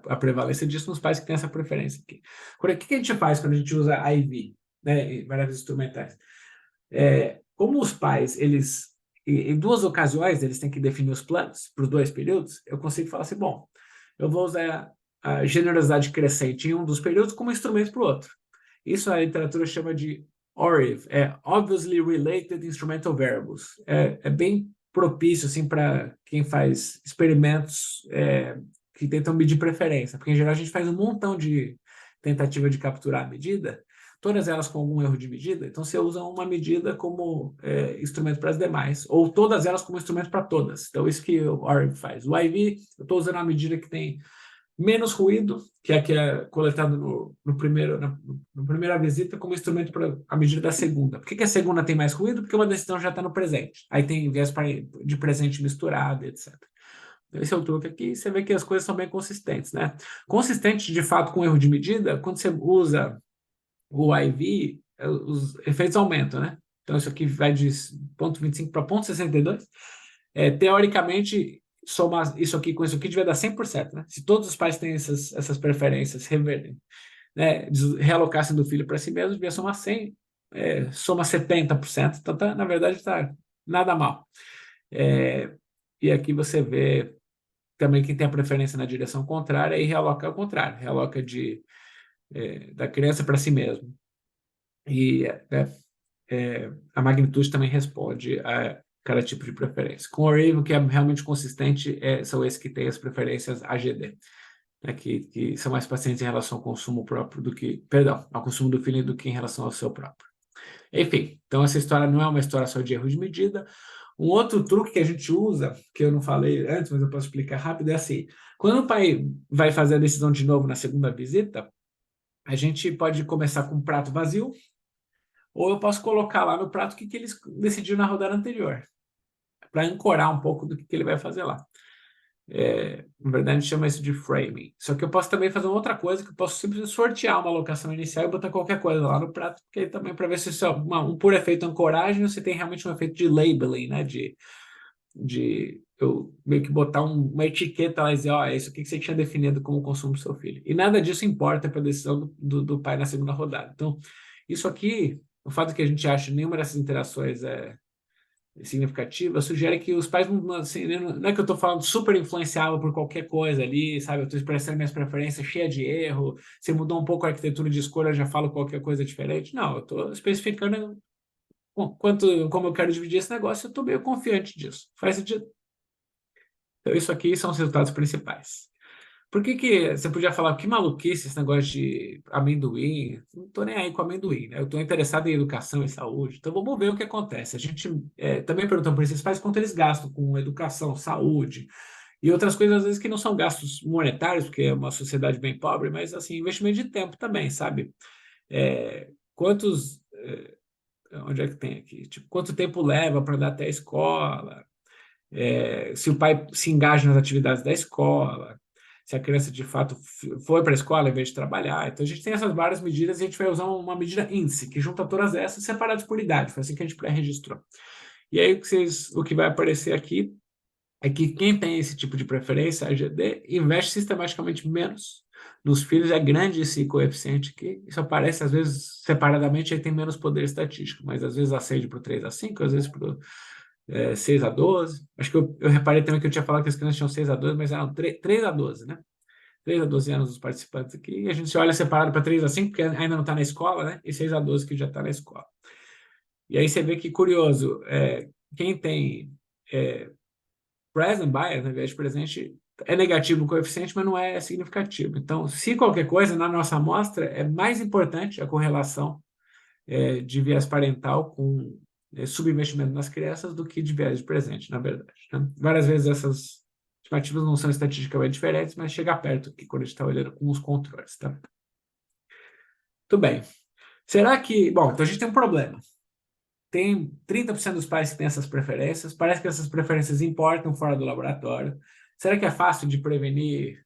a prevalência disso nos pais que têm essa preferência aqui. Agora, o que a gente faz quando a gente usa IV, né, variáveis instrumentais? Como os pais, eles, em 2 ocasiões, eles têm que definir os planos para os 2 períodos, eu consigo falar assim, bom, eu vou usar a generosidade crescente em um dos períodos como instrumento para o outro. Isso a literatura chama de ORIV, Obviously Related Instrumental Variables. É bem propício assim, para quem faz experimentos que tentam medir preferência, porque em geral a gente faz um montão de tentativa de capturar a medida, todas elas com algum erro de medida, então você usa uma medida como instrumento para as demais, ou todas elas como instrumento para todas. Então isso que o ORIV faz. O IV, eu estou usando uma medida que tem menos ruído, que é coletado na primeira visita, como instrumento para a medida da segunda. Por que a segunda tem mais ruído? Porque uma decisão já está no presente. Aí tem viés de presente misturado, etc. Esse é o truque aqui. Você vê que as coisas são bem consistentes, né? Consistente, de fato, com erro de medida, quando você usa o IV, os efeitos aumentam, né? Então, isso aqui vai de 0,25 para 0,62. Teoricamente, somar isso aqui com isso aqui devia dar 100%, né? Se todos os pais têm essas preferências, né, realocassem do filho para si mesmo, devia somar 100, soma 70%. Então, na verdade, está nada mal. E aqui você vê também quem tem a preferência na direção contrária e realoca ao contrário, realoca da criança para si mesmo. E a magnitude também responde a cada tipo de preferência. Com o Raven, que é realmente consistente, são esses que têm as preferências AGD, né, que são mais pacientes em relação ao consumo próprio ao consumo do filho do que em relação ao seu próprio. Enfim, então essa história não é uma história só de erro de medida. Um outro truque que a gente usa, que eu não falei antes, mas eu posso explicar rápido, é assim: quando o pai vai fazer a decisão de novo na segunda visita, a gente pode começar com um prato vazio, ou eu posso colocar lá no prato o que eles decidiram na rodada anterior, para ancorar um pouco do que ele vai fazer lá. Na verdade, a gente chama isso de framing. Só que eu posso também fazer uma outra coisa, que eu posso simplesmente sortear uma alocação inicial e botar qualquer coisa lá no prato, porque aí também para ver se isso é um puro efeito ancoragem ou se tem realmente um efeito de labeling, né? De eu meio que botar uma etiqueta lá e dizer, ó, é isso aqui que você tinha definido como consumo do seu filho. E nada disso importa para a decisão do pai na segunda rodada. Então, isso aqui, o fato que a gente acha nenhuma dessas interações significativa, sugere que os pais não, assim, não é que eu estou falando super influenciável por qualquer coisa ali, sabe? Eu estou expressando minhas preferências cheia de erro, se mudou um pouco a arquitetura de escolha, eu já falo qualquer coisa diferente. Não, eu estou especificando como eu quero dividir esse negócio, eu estou meio confiante disso. Faz sentido? Então, isso aqui são os resultados principais. Por que você podia falar que maluquice esse negócio de amendoim? Não estou nem aí com amendoim, né? Eu estou interessado em educação e saúde. Então vamos ver o que acontece. A gente também pergunta para esses pais quanto eles gastam com educação, saúde e outras coisas, às vezes, que não são gastos monetários, porque é uma sociedade bem pobre, mas assim, investimento de tempo também, sabe? Quantos. Onde é que tem aqui? Tipo, quanto tempo leva para dar até a escola? Se o pai se engaja nas atividades da escola, se a criança de fato foi para a escola em vez de trabalhar. Então a gente tem essas várias medidas e a gente vai usar uma medida índice que junta todas essas separadas por idade. Foi assim que a gente pré-registrou. E aí o que vai aparecer aqui é que quem tem esse tipo de preferência, a AGD, investe sistematicamente menos nos filhos. É grande esse coeficiente aqui. Isso aparece, às vezes, separadamente, aí tem menos poder estatístico, mas às vezes acende para o 3-5, às vezes para 6-12. Acho que eu reparei também que eu tinha falado que as crianças tinham 6-12, mas eram 3-12, né? 3-12 anos os participantes aqui. E a gente se olha separado para 3-5, porque ainda não está na escola, né? E 6-12 que já está na escola. E aí você vê que curioso, quem tem present bias, ao invés de presente, é negativo o coeficiente, mas não é significativo. Então, se qualquer coisa, na nossa amostra, é mais importante a correlação de viés parental com subinvestimento nas crianças do que de viés de presente, na verdade. Né? Várias vezes essas estimativas não são estatisticamente diferentes, mas chega perto que quando a gente está olhando com os controles. Tá? Muito bem. Será que... Bom, então a gente tem um problema. Tem 30% dos pais que têm essas preferências. Parece que essas preferências importam fora do laboratório. Será que é fácil de prevenir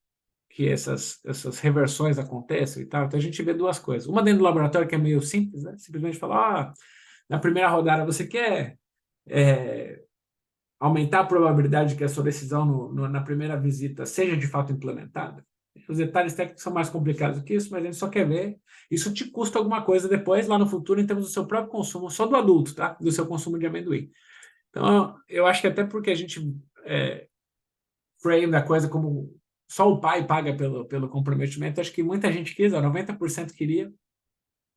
que essas reversões aconteçam e tal? Então a gente vê duas coisas. Uma dentro do laboratório que é meio simples, né? Simplesmente falar, na primeira rodada você quer aumentar a probabilidade de que a sua decisão na primeira visita seja de fato implementada. Os detalhes técnicos são mais complicados que isso, mas a gente só quer ver. Isso te custa alguma coisa depois, lá no futuro, em termos do seu próprio consumo, só do adulto, tá? Do seu consumo de amendoim. Então, eu acho que até porque a gente frame a coisa como só o pai paga pelo comprometimento, acho que muita gente quis, 90% queria,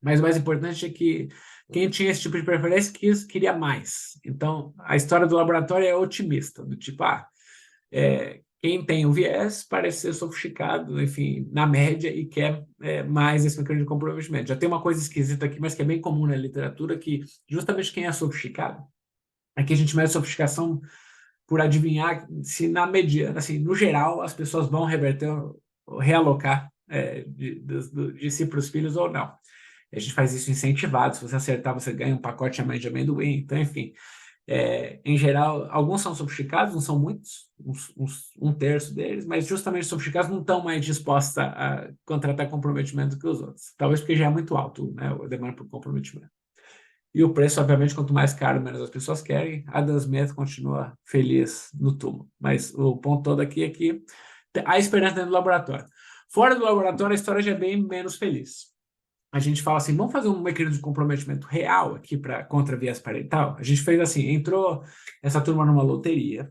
mas o mais importante é que quem tinha esse tipo de preferência queria mais. Então, a história do laboratório é otimista, do tipo, quem tem o viés parece ser sofisticado, enfim, na média, e quer mais esse mecanismo de comprometimento. Já tem uma coisa esquisita aqui, mas que é bem comum na literatura, que justamente quem é sofisticado, aqui a gente mede sofisticação por adivinhar se na mediana, assim, no geral, as pessoas vão reverter, realocar de si para os filhos ou não. A gente faz isso incentivado. Se você acertar, você ganha um pacote a mais de amendoim. Então, enfim, em geral, alguns são sofisticados, não são muitos, um terço deles, mas justamente sofisticados não estão mais dispostos a contratar comprometimento que os outros. Talvez porque já é muito alto, né, a demanda por comprometimento. E o preço, obviamente, quanto mais caro, menos as pessoas querem. A Adam Smith continua feliz no túmulo. Mas o ponto todo aqui é que há esperança dentro do laboratório. Fora do laboratório, a história já é bem menos feliz. A gente fala assim, vamos fazer um mecanismo de comprometimento real aqui para contra viés parental? A gente fez assim, entrou essa turma numa loteria.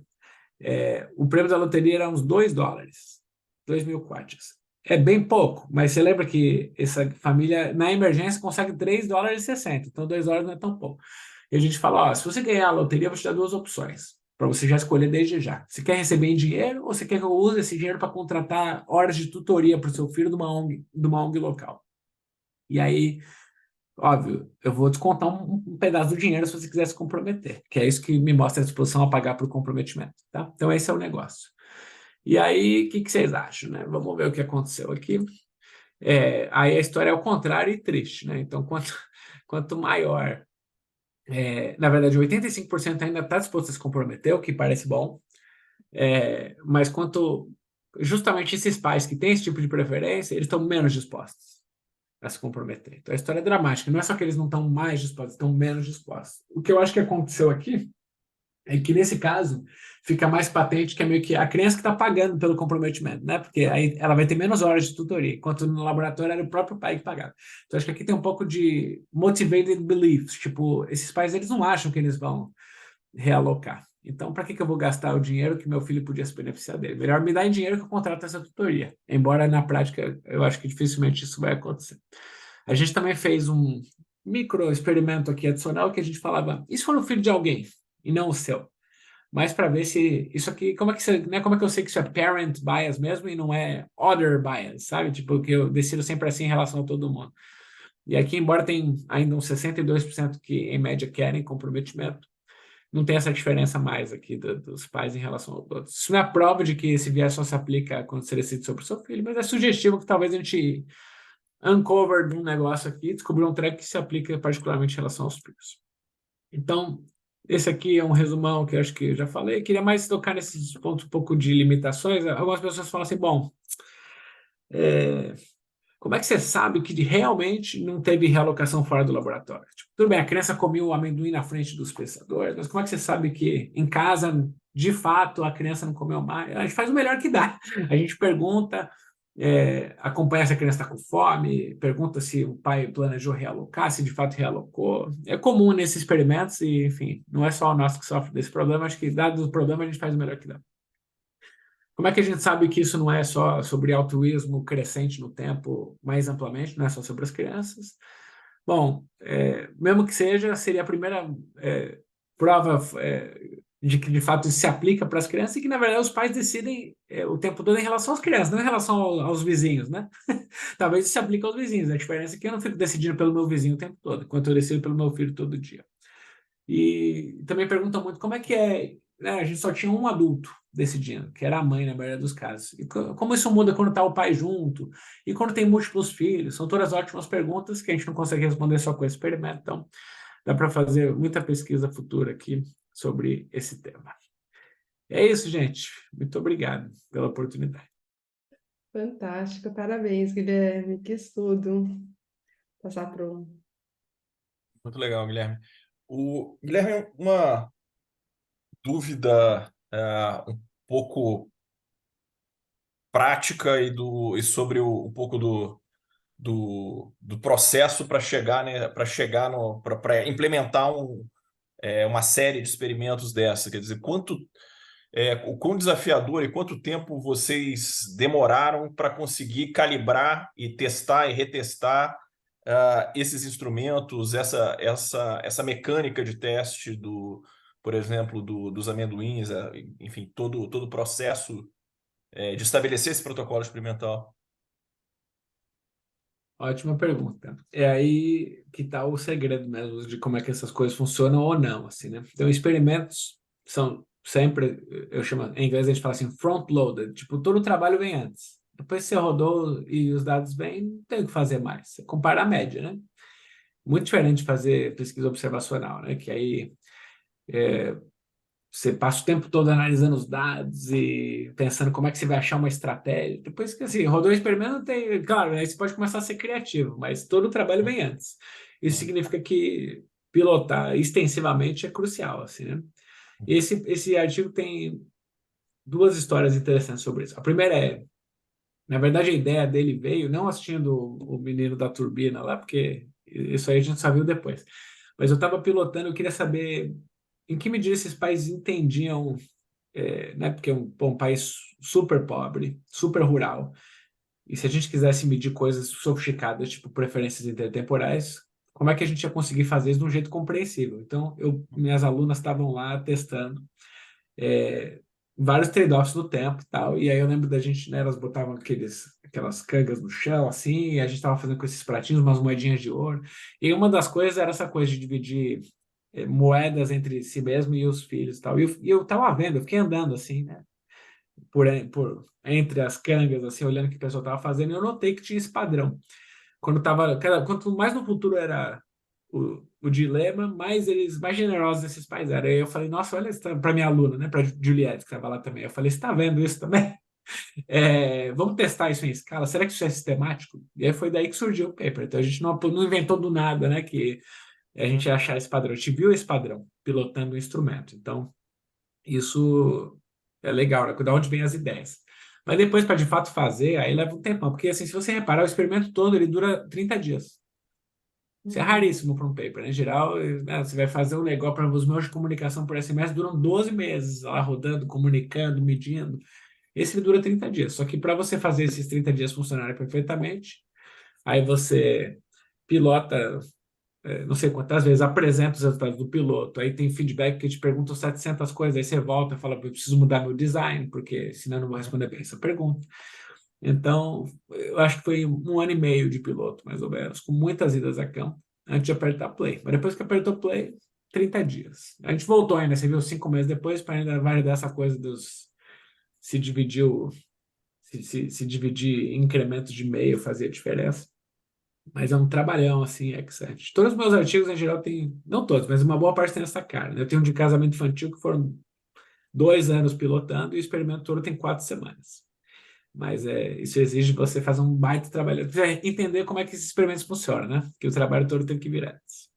O prêmio da loteria era uns $2, 2.000 kwachas. É bem pouco, mas você lembra que essa família, na emergência, consegue $3,60, então $2 não é tão pouco. E a gente fala, ó, se você ganhar a loteria, eu vou te dar duas opções, para você já escolher desde já. Você quer receber em dinheiro ou você quer que eu use esse dinheiro para contratar horas de tutoria para o seu filho de uma ONG local? E aí, óbvio, eu vou descontar um pedaço do dinheiro se você quiser se comprometer, que é isso que me mostra a disposição a pagar por comprometimento, tá? Então, esse é o negócio. E aí, o que vocês acham, né? Vamos ver o que aconteceu aqui. Aí a história é o contrário e triste, né? Então, quanto maior... na verdade, 85% ainda está disposto a se comprometer, o que parece bom. Mas justamente esses pais que têm esse tipo de preferência, eles estão menos dispostos a se comprometer. Então a história é dramática, não é só que eles não estão mais dispostos, estão menos dispostos. O que eu acho que aconteceu aqui é que, nesse caso, fica mais patente que é meio que a criança que está pagando pelo comprometimento, né? Porque aí ela vai ter menos horas de tutoria, enquanto no laboratório era o próprio pai que pagava. Então, acho que aqui tem um pouco de motivated beliefs, tipo, esses pais, eles não acham que eles vão realocar. Então, para que eu vou gastar o dinheiro que meu filho podia se beneficiar dele? Melhor me dar em dinheiro que eu contrato essa tutoria. Embora, na prática, eu acho que dificilmente isso vai acontecer. A gente também fez um micro experimento aqui adicional que a gente falava, e se for o filho de alguém e não o seu? Mas para ver se isso aqui, como é que eu sei que isso é parent bias mesmo e não é other bias, sabe? Tipo, que eu decido sempre assim em relação a todo mundo. E aqui, embora tem ainda uns 62% que em média querem comprometimento, não tem essa diferença mais aqui dos pais em relação aos outros. Isso não é prova de que esse viés só se aplica quando você decide sobre o seu filho, mas é sugestivo que talvez a gente uncover de um negócio aqui, descobrir um treco que se aplica particularmente em relação aos filhos. Então, esse aqui é um resumão que eu acho que eu já falei. Eu queria mais tocar nesses pontos um pouco de limitações. Algumas pessoas falam assim, bom, como é que você sabe que realmente não teve realocação fora do laboratório? Tipo, tudo bem, a criança comeu o amendoim na frente dos pescadores, mas como é que você sabe que em casa, de fato, a criança não comeu mais? A gente faz o melhor que dá. A gente pergunta, acompanha se a criança está com fome, pergunta se o pai planejou realocar, se de fato realocou. É comum nesses experimentos e, enfim, não é só o nosso que sofre desse problema. Acho que, dado o problema, a gente faz o melhor que dá. Como é que a gente sabe que isso não é só sobre altruísmo crescente no tempo, mais amplamente, não é só sobre as crianças? Bom, mesmo que seja, seria a primeira prova de que de fato isso se aplica para as crianças e que, na verdade, os pais decidem o tempo todo em relação às crianças, não em relação aos vizinhos, né? Talvez isso se aplique aos vizinhos. A diferença é que eu não fico decidindo pelo meu vizinho o tempo todo, enquanto eu decido pelo meu filho todo dia. E também perguntam muito como é que é, né? A gente só tinha um adulto decidindo, que era a mãe na maioria dos casos. E como isso muda quando está o pai junto e quando tem múltiplos filhos? São todas ótimas perguntas que a gente não consegue responder só com esse experimento. Então, dá para fazer muita pesquisa futura aqui sobre esse tema. É isso, gente. Muito obrigado pela oportunidade. Fantástico, parabéns, Guilherme, que estudo. Passar para o... Muito legal, Guilherme. O Guilherme, uma dúvida um pouco prática e sobre um pouco do processo para chegar, né, para implementar uma série de experimentos dessa. Quer dizer, o quão desafiador e quanto tempo vocês demoraram para conseguir calibrar e testar e retestar esses instrumentos, essa mecânica de teste por exemplo, dos amendoins, enfim, todo o processo de estabelecer esse protocolo experimental? Ótima pergunta. É aí que está o segredo mesmo de como é que essas coisas funcionam ou não, assim, né? Então, experimentos são sempre, eu chamo, em inglês a gente fala assim, front-loaded, tipo, todo o trabalho vem antes. Depois que você rodou e os dados vêm, não tem o que fazer mais. Você compara a média, né? Muito diferente de fazer pesquisa observacional, né? Que aí você passa o tempo todo analisando os dados e pensando como é que você vai achar uma estratégia. Depois que assim, rodou o experimento, tem, claro, aí você pode começar a ser criativo, mas todo o trabalho vem antes. Isso significa que pilotar extensivamente é crucial, assim, né? Esse artigo tem duas histórias interessantes sobre isso. A primeira na verdade, a ideia dele veio não assistindo o menino da turbina lá, porque isso aí a gente só viu depois. Mas eu estava pilotando, eu queria saber em que medida esses países entendiam, né, porque é um país super pobre, super rural, e se a gente quisesse medir coisas sofisticadas, tipo preferências intertemporais, como é que a gente ia conseguir fazer isso de um jeito compreensível? Então, minhas alunas estavam lá testando vários trade-offs no tempo e tal, e aí eu lembro da gente, né, elas botavam aquelas cangas no chão, assim, e a gente estava fazendo com esses pratinhos umas moedinhas de ouro, e uma das coisas era essa coisa de dividir moedas entre si mesmo e os filhos e tal. E eu tava vendo, eu fiquei andando assim, né? Entre as cangas, assim, olhando o que o pessoal tava fazendo, e eu notei que tinha esse padrão. Quanto mais no futuro era o dilema, mais generosos esses pais eram. Aí eu falei, nossa, olha, para minha aluna, né, para Juliette, que estava lá também. Eu falei, você está vendo isso também? Vamos testar isso em escala. Será que isso é sistemático? E aí foi daí que surgiu o paper. Então a gente não inventou do nada, né, que a gente ia achar esse padrão. A gente viu esse padrão pilotando o instrumento. Então isso é legal, né? Da onde vem as ideias. Mas depois, para de fato fazer, aí leva um tempão. Porque, assim, se você reparar, o experimento todo ele dura 30 dias. Isso é raríssimo para um paper, né? Em geral, né, você vai fazer um negócio para os meios de comunicação por SMS, duram 12 meses lá rodando, comunicando, medindo. Esse dura 30 dias. Só que para você fazer esses 30 dias funcionarem perfeitamente, aí você pilota não sei quantas vezes, apresenta os resultados do piloto, aí tem feedback que te perguntam 700 coisas, aí você volta e fala, eu preciso mudar meu design, porque senão eu não vou responder bem essa pergunta. Então, eu acho que foi 1 ano e meio de piloto, mais ou menos, com muitas idas a campo, antes de apertar play. Mas depois que apertou play, 30 dias. A gente voltou ainda, você viu, 5 meses depois, para ainda validar essa coisa dos se dividir se dividir em incrementos de meio fazia diferença. Mas é um trabalhão, assim, Excel. Todos os meus artigos, em geral, tem... Não todos, mas uma boa parte tem essa cara, né? Eu tenho um de casamento infantil que foram 2 anos pilotando e o experimento todo tem 4 semanas. Mas isso exige você fazer um baita trabalho. Você entender como é que esses experimentos funcionam, né? Que o trabalho todo tem que vir antes.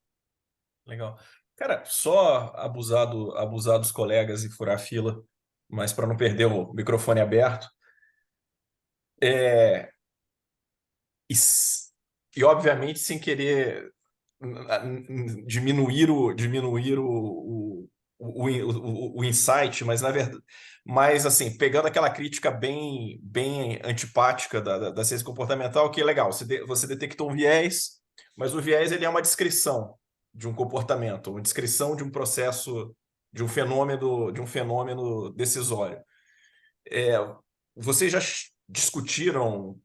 Legal. Cara, só abusar dos colegas e furar a fila, mas para não perder o microfone aberto. E, e obviamente, sem querer diminuir o insight, mas na verdade, mas assim, pegando aquela crítica bem antipática da ciência comportamental, que é legal, você detectou um viés, mas o viés ele é uma descrição de um comportamento, uma descrição de um processo, de um fenômeno decisório. Vocês já discutiram,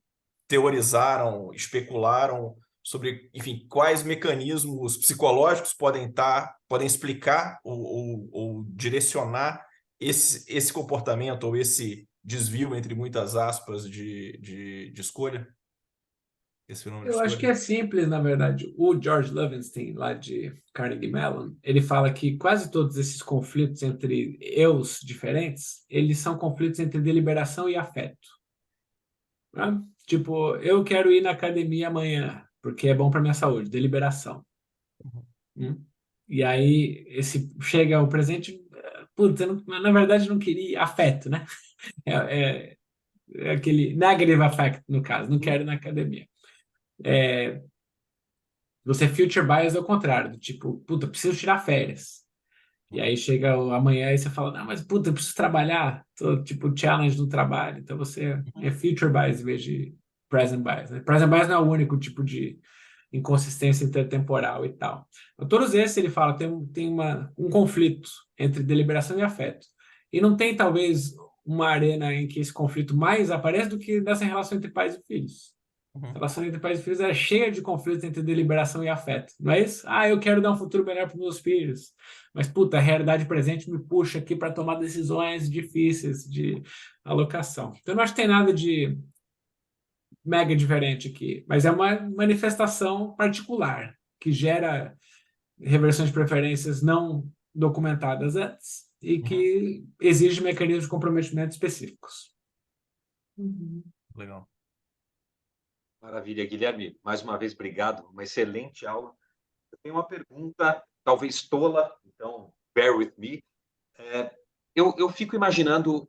teorizaram, especularam sobre, enfim, quais mecanismos psicológicos podem explicar ou direcionar esse comportamento ou esse desvio, entre muitas aspas, de escolha? Esse fenômeno de Eu acho que escolha? é simples, na verdade. O George Levinstein, lá de Carnegie Mellon, ele fala que quase todos esses conflitos entre eus diferentes, eles são conflitos entre deliberação e afeto. Né? Tipo, eu quero ir na academia amanhã, porque é bom para minha saúde, deliberação. E aí, chega o presente, putz, na verdade não queria afeto, né? É aquele negative affect, no caso, não quero ir na academia. Você future bias é o contrário, do tipo, puta, preciso tirar férias. E aí chega amanhã e você fala, não, mas puta, eu preciso trabalhar, tô tipo challenge do trabalho. Então você é future bias em vez de present bias, né? Present bias não é o único tipo de inconsistência intertemporal e tal. Então, todos esses, ele fala, tem um conflito entre deliberação e afeto. E não tem, talvez, uma arena em que esse conflito mais aparece do que nessa relação entre pais e filhos. A relação entre pais e filhos é cheia de conflitos entre deliberação e afeto, não é isso? Eu quero dar um futuro melhor para os meus filhos, mas, puta, a realidade presente me puxa aqui para tomar decisões difíceis de alocação. Então, eu não acho que tem nada de mega diferente aqui, mas é uma manifestação particular que gera reversões de preferências não documentadas antes e que exige mecanismos de comprometimento específicos. Legal. Maravilha, Guilherme. Mais uma vez, obrigado. Uma excelente aula. Eu tenho uma pergunta, talvez tola, então bear with me. Eu fico imaginando,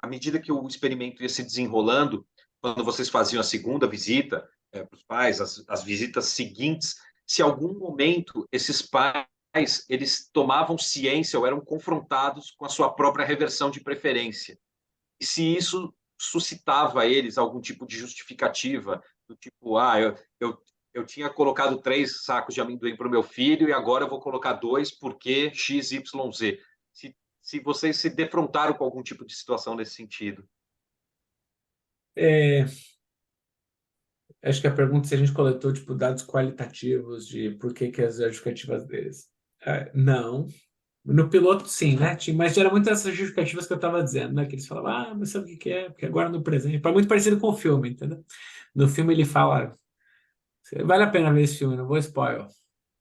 à medida que o experimento ia se desenrolando, quando vocês faziam a segunda visita para os pais, as visitas seguintes, se em algum momento esses pais eles tomavam ciência ou eram confrontados com a sua própria reversão de preferência. E se isso suscitava a eles algum tipo de justificativa, do tipo, eu tinha colocado 3 sacos de amendoim para o meu filho e agora eu vou colocar 2 porque X, Y, Z. Se vocês se defrontaram com algum tipo de situação nesse sentido. Acho que a pergunta é se a gente coletou tipo, dados qualitativos de por que as justificativas deles. Não. No piloto, sim, né? Mas era muitas essas justificativas que eu estava dizendo, né? Que eles falavam, mas sabe o que é? Porque agora no presente. É muito parecido com o filme, entendeu? No filme ele fala, vale a pena ver esse filme, não vou spoiler.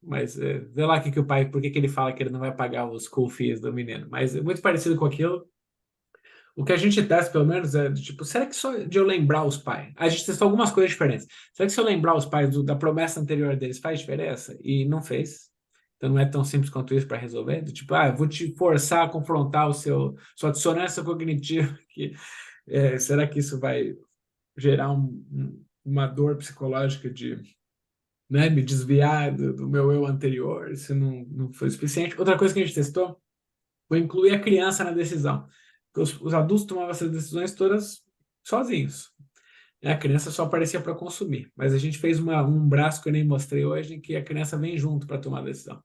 Mas vê lá que o pai, por que ele fala que ele não vai pagar os school fees do menino. Mas é muito parecido com aquilo. O que a gente testa, pelo menos, é tipo, será que só de eu lembrar os pais? A gente testou algumas coisas diferentes. Será que se eu lembrar os pais da promessa anterior deles faz diferença? E não fez. Então não é tão simples quanto isso para resolver. Tipo, eu vou te forçar a confrontar sua dissonância cognitiva. Será que isso vai gerar uma dor psicológica de, né, me desviar do meu eu anterior? Isso não foi suficiente. Outra coisa que a gente testou foi incluir a criança na decisão. Os adultos tomavam essas decisões todas sozinhos. A criança só aparecia para consumir. Mas a gente fez um braço que eu nem mostrei hoje, em que a criança vem junto para tomar a decisão.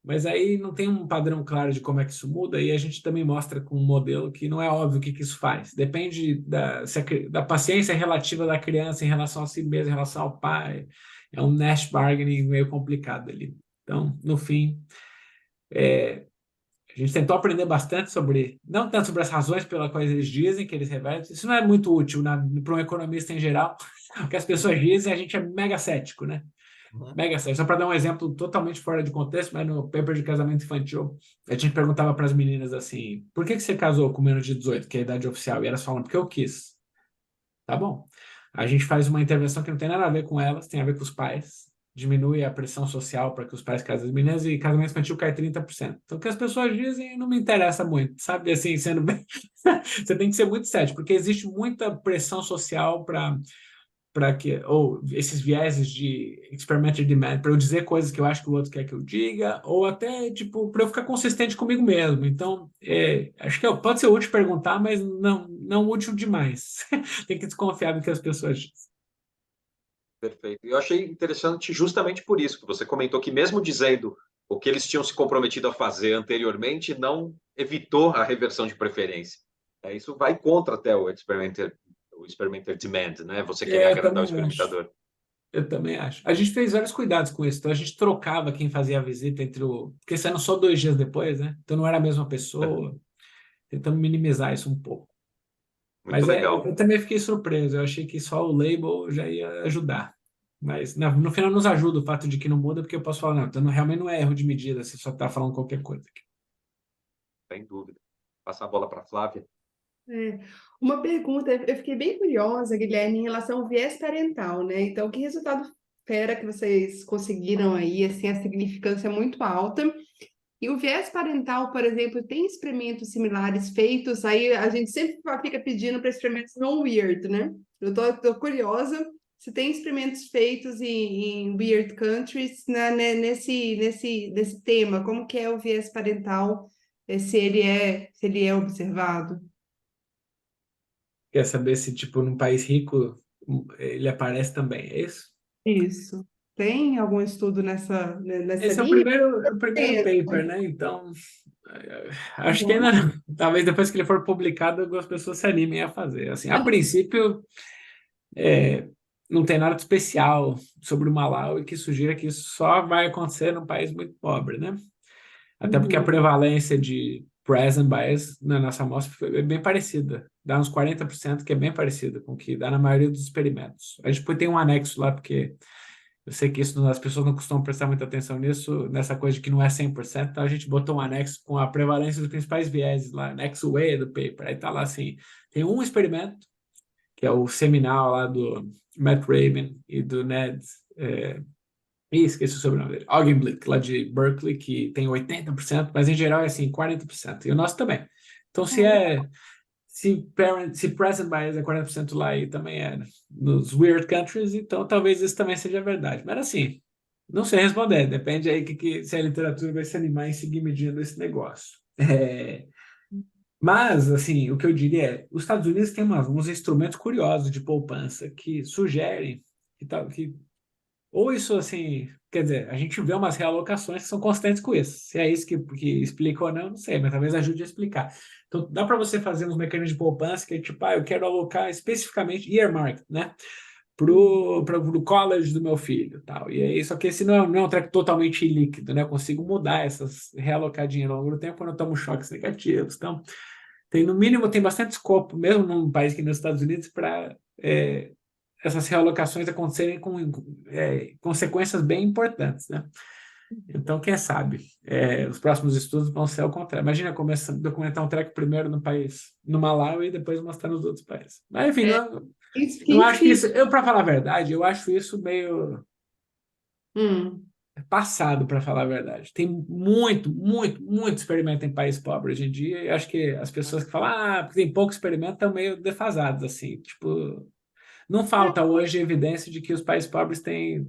Mas aí não tem um padrão claro de como é que isso muda, e a gente também mostra com um modelo que não é óbvio o que isso faz. Depende da paciência relativa da criança em relação a si mesma, em relação ao pai. É um Nash bargaining meio complicado ali. Então, no fim, a gente tentou aprender bastante sobre, não tanto sobre as razões pelas quais eles dizem que eles revelam. Isso não é muito útil para um economista em geral, porque as pessoas dizem, a gente é mega cético, né? Mega cético. Só para dar um exemplo totalmente fora de contexto, mas no paper de casamento infantil, a gente perguntava para as meninas assim: por que você casou com menos de 18, que é a idade oficial? E elas falam: porque eu quis. Tá bom. A gente faz uma intervenção que não tem nada a ver com elas, tem a ver com os pais. Diminui a pressão social para que os pais casem as meninas e casamento infantil cai 30%. Então, o que as pessoas dizem não me interessa muito, sabe? Assim, sendo bem. Você tem que ser muito cético, porque existe muita pressão social ou esses vieses de experimental demand, para eu dizer coisas que eu acho que o outro quer que eu diga, ou até, tipo, para eu ficar consistente comigo mesmo. Então, acho que pode ser útil perguntar, mas não útil demais. Tem que desconfiar do que as pessoas dizem. Perfeito. Eu achei interessante justamente por isso, que você comentou que mesmo dizendo o que eles tinham se comprometido a fazer anteriormente, não evitou a reversão de preferência. Isso vai contra até o experimenter demand, né? Você querer Eu agradar o também acho. experimentador. Eu também acho. A gente fez vários cuidados com isso. Então, a gente trocava quem fazia a visita porque saindo só 2 dias depois, né? Então, não era a mesma pessoa. Tentando minimizar isso um pouco. Muito Mas legal. eu também fiquei surpreso. Eu achei que só o label já ia ajudar. Mas no final nos ajuda o fato de que não muda, porque eu posso falar, não, então realmente não é erro de medida, você só está falando qualquer coisa aqui. Sem dúvida. Passar a bola para a Flávia. Uma pergunta, eu fiquei bem curiosa, Guilherme, em relação ao viés parental, né? Então, que resultado fera que vocês conseguiram aí, assim, a significância é muito alta. E o viés parental, por exemplo, tem experimentos similares feitos, aí a gente sempre fica pedindo para experimentos não weird, né? Eu tô curiosa se tem experimentos feitos em weird countries, né, nesse tema, como que é o viés parental, se ele é observado. Quer saber se, tipo, num país rico ele aparece também, é isso? Isso. Tem algum estudo nessa Esse é linha? o primeiro paper, né? Então, acho que Uhum. ainda não. Talvez depois que ele for publicado, algumas pessoas se animem a fazer. Assim, a princípio, não tem nada de especial sobre o Malau e que sugira que isso só vai acontecer num país muito pobre, né? Até porque a Uhum. prevalência de present bias na nossa amostra foi bem parecida. Dá uns 40%, que é bem parecido com o que dá na maioria dos experimentos. A gente tem um anexo lá, porque eu sei que isso as pessoas não costumam prestar muita atenção nisso, nessa coisa de que não é 100%, então a gente botou um anexo com a prevalência dos principais vieses lá, anexo E do paper. Aí tá lá assim, tem um experimento, que é o seminal lá do Matt Rabin e do Ned, esqueci o sobrenome dele, Augenblick, lá de Berkeley, que tem 80%, mas em geral é assim, 40%. E o nosso também. Então, se present bias é 40% lá e também é nos weird countries, então talvez isso também seja verdade. Mas assim, não sei responder, depende aí se a literatura vai se animar em seguir medindo esse negócio. Mas, assim, o que eu diria os Estados Unidos têm uns instrumentos curiosos de poupança que sugerem que ou isso, assim, quer dizer, a gente vê umas realocações que são constantes com isso. Se é isso que explica ou não, não sei, mas talvez ajude a explicar. Então, dá para você fazer uns mecanismos de poupança que é tipo, eu quero alocar especificamente earmark, né? Para o college do meu filho, tal. E aí, só que esse não é um treco totalmente líquido, né? Eu consigo mudar realocar dinheiro ao longo do tempo quando eu tomo choques negativos. Então, no mínimo, tem bastante escopo, mesmo num país que nos Estados Unidos, para essas realocações acontecerem com consequências bem importantes, né? Então, quem sabe, os próximos estudos vão ser ao contrário. Imagina começar a documentar um treco primeiro no país, no Malawi, e depois mostrar nos outros países. Mas, enfim, Que não acho que inspira. isso... Para falar a verdade, eu acho isso meio passado, para falar a verdade. Tem muito, muito, muito experimento em país pobre hoje em dia, e acho que as pessoas que falam, porque tem pouco experimento, estão meio defasadas, assim. Tipo, não falta hoje evidência de que os países pobres têm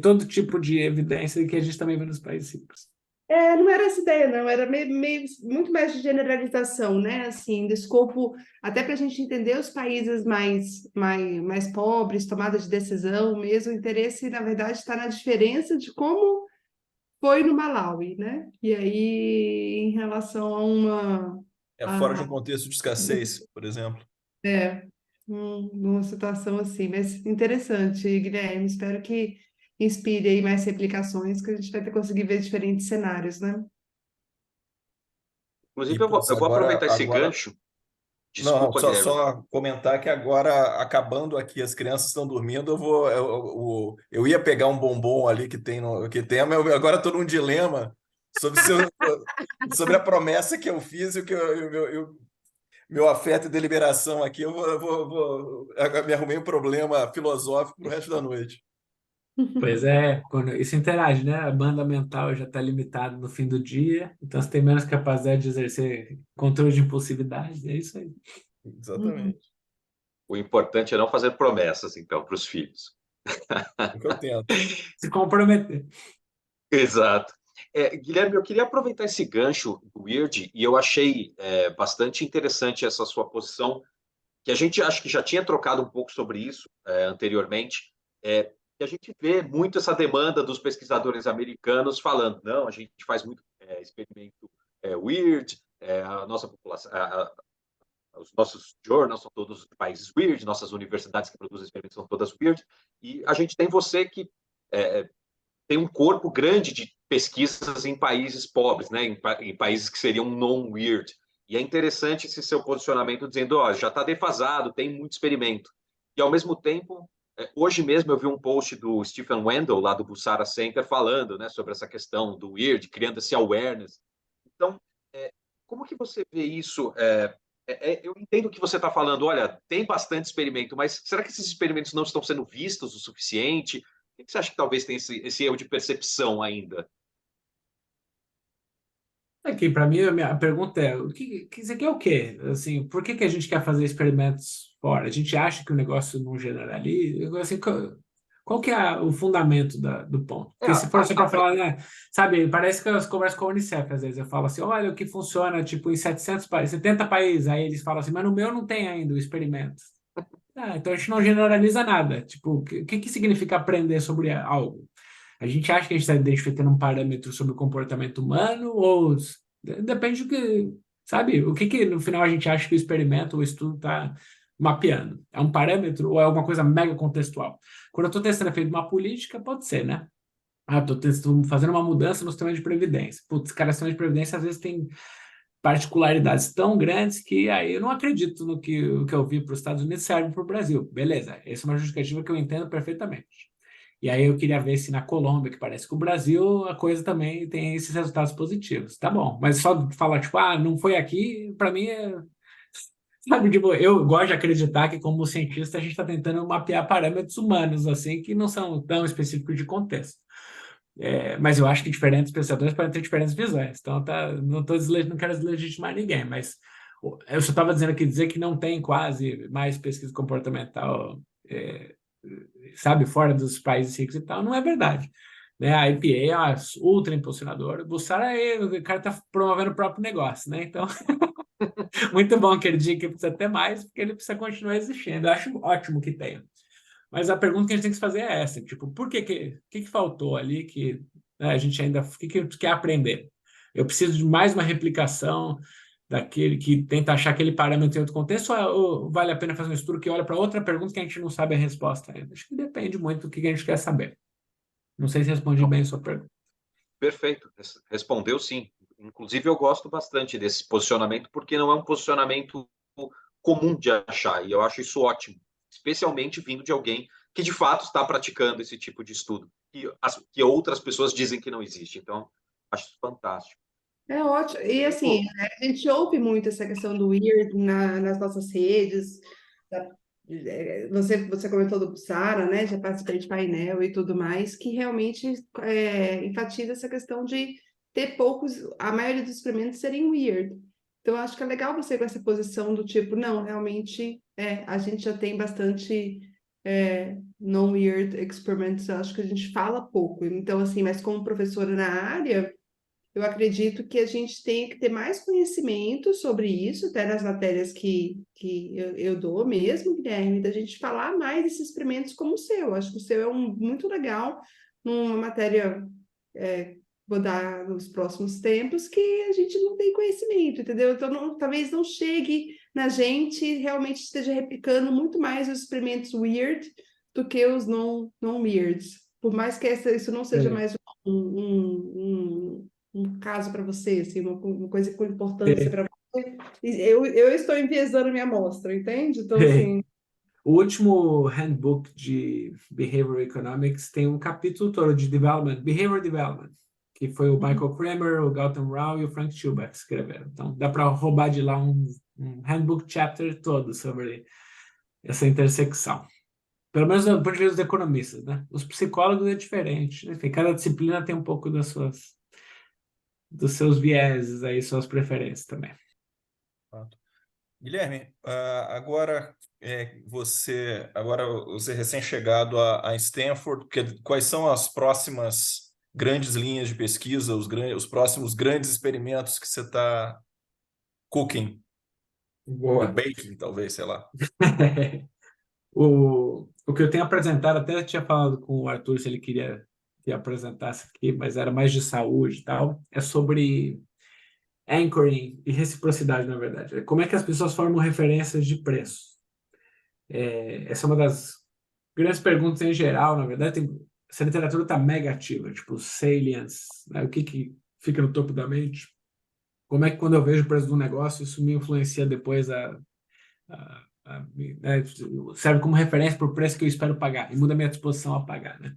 todo tipo de evidência que a gente também vê nos países ricos. Não era essa ideia, não, era muito mais de generalização, né? Assim, do escopo, até para a gente entender os países mais pobres, tomada de decisão mesmo, o interesse, na verdade, está na diferença de como foi no Malawi, né? E aí, em relação a Fora de a, um contexto de escassez, por exemplo. é, uma situação assim, mas interessante, Guilherme. Espero que inspire aí mais replicações, que a gente vai ter conseguir ver diferentes cenários, né? E, Inclusive, putz, eu vou aproveitar esse agora gancho. não, Desculpa, Guilherme. só comentar que agora, acabando aqui, as crianças estão dormindo, eu ia pegar um bombom ali mas agora estou num dilema sobre, sobre a promessa que eu fiz e o que meu afeto e deliberação aqui, eu me arrumei um problema filosófico pro resto da noite. Pois é, quando isso interage, né? A banda mental já está limitada no fim do dia, então você tem menos capacidade de exercer controle de impulsividade, é isso aí. Uhum. Exatamente. O importante é não fazer promessas, então, para os filhos. É o que eu tento. Se comprometer. Exato. Guilherme, eu queria aproveitar esse gancho do Weird, e eu achei bastante interessante essa sua posição, que a gente acho que já tinha trocado um pouco sobre isso anteriormente, que a gente vê muito essa demanda dos pesquisadores americanos falando, não, a gente faz muito experimento weird, a nossa população, os nossos journals são todos de países weird, nossas universidades que produzem experimentos são todas weird, e a gente tem você que tem um corpo grande de pesquisas em países pobres, né? Em países que seriam non-weird. E é interessante esse seu posicionamento dizendo, ó, já está defasado, tem muito experimento. E, ao mesmo tempo, hoje mesmo eu vi um post do Stephen Wendell, lá do Bulsara Center, falando, né, sobre essa questão do weird, criando esse awareness. Então, como que você vê isso? Eu entendo que você está falando, olha, tem bastante experimento, mas será que esses experimentos não estão sendo vistos o suficiente? O que você acha que talvez tenha esse erro de percepção ainda? Aqui, para mim, a minha pergunta é: que isso aqui é o quê? Assim, por que a gente quer fazer experimentos fora? A gente acha que o negócio não generaliza? Assim, qual que é o fundamento do ponto? Porque se for só para falar, né, sabe, parece que eu converso com a Unicef, às vezes eu falo assim, olha, o que funciona, tipo, em 700 países, 70 países, aí eles falam assim, mas no meu não tem ainda o experimento. Então a gente não generaliza nada. Tipo, o que significa aprender sobre algo? A gente acha que a gente está identificando um parâmetro sobre o comportamento humano ou depende do que, sabe? O que no final a gente acha que o experimento, o estudo está mapeando? É um parâmetro ou é alguma coisa mega contextual? Quando eu estou testando efeito de uma política, pode ser, né? Estou fazendo uma mudança no sistema de previdência. Putz, cara, o sistema de previdência às vezes tem particularidades tão grandes que aí eu não acredito no que o que eu vi para os Estados Unidos serve para o Brasil. Beleza, essa é uma justificativa que eu entendo perfeitamente. E aí eu queria ver se na Colômbia, que parece que o Brasil, a coisa também tem esses resultados positivos. Tá bom, mas só falar, tipo, não foi aqui, para mim é... Sabe, tipo, eu gosto de acreditar que como cientista a gente está tentando mapear parâmetros humanos, assim, que não são tão específicos de contexto. Mas eu acho que diferentes pensadores podem ter diferentes visões. Então, não quero deslegitimar ninguém, mas eu só estava dizendo aqui, dizer que não tem quase mais pesquisa comportamental, sabe, fora dos países ricos e tal, não é verdade. Né? A IPA é uma ultra impulsionadora. O Bussara, o cara está promovendo o próprio negócio, né? Então, muito bom que ele diga que precisa ter mais, porque ele precisa continuar existindo. Eu acho ótimo que tenha. Mas a pergunta que a gente tem que se fazer é essa, tipo, por que faltou ali que, né, a gente ainda, o que quer aprender? Eu preciso de mais uma replicação daquele que tenta achar aquele parâmetro em outro contexto ou vale a pena fazer um estudo que olha para outra pergunta que a gente não sabe a resposta ainda? Acho que depende muito do que a gente quer saber. Não sei se respondi Não, bem a sua pergunta. perfeito, respondeu sim. Inclusive, eu gosto bastante desse posicionamento, porque não é um posicionamento comum de achar, e eu acho isso ótimo, especialmente vindo de alguém que de fato está praticando esse tipo de estudo. que outras pessoas dizem que não existe. Então, acho isso fantástico. É ótimo. E assim, né, a gente ouve muito essa questão do weird nas nossas redes. da- você comentou do Sara, né? Já participei de painel e tudo mais, que realmente enfatiza essa questão de ter poucos, a maioria dos experimentos serem weird. Então, eu acho que é legal você com essa posição do tipo, não, realmente, a gente já tem bastante non-weird experiments, eu acho que a gente fala pouco. Então, assim, mas como professora na área. Eu acredito que a gente tem que ter mais conhecimento sobre isso, até nas matérias que eu dou mesmo, Guilherme, da gente falar mais desses experimentos como o seu. Acho que o seu é muito legal, numa matéria, vou dar nos próximos tempos, que a gente não tem conhecimento, entendeu? Então, talvez não chegue na gente, realmente esteja replicando muito mais os experimentos weird do que os não-weirds. Por mais que isso não seja mais um caso para você, assim, uma coisa com importância para você. Eu estou enviesando minha amostra, entende? Então, assim. O último handbook de Behavioral Economics tem um capítulo todo de Behavior Development, que foi o Michael Kramer, o Gautam Rao e o Frank Schubach que escreveram. Então, dá para roubar de lá um handbook chapter todo sobre essa intersecção. Pelo menos do ponto de vista dos economistas, né? Os psicólogos é diferente. Enfim, cada disciplina tem um pouco dos seus vieses aí, suas preferências também. Guilherme, agora você recém-chegado a Stanford, quais são as próximas grandes linhas de pesquisa, os próximos grandes experimentos que você está cooking, ou baking, talvez, sei lá. O que eu tenho apresentado, até eu tinha falado com o Arthur se ele queria que eu apresentasse aqui, mas era mais de saúde e tal, é sobre anchoring e reciprocidade, na verdade. Como é que as pessoas formam referências de preço? Essa é uma das grandes perguntas em geral, na verdade. Essa literatura está mega ativa, tipo salience, né? O que fica no topo da mente? Como é que quando eu vejo o preço de um negócio, isso me influencia depois né, serve como referência para o preço que eu espero pagar e muda a minha disposição a pagar, né?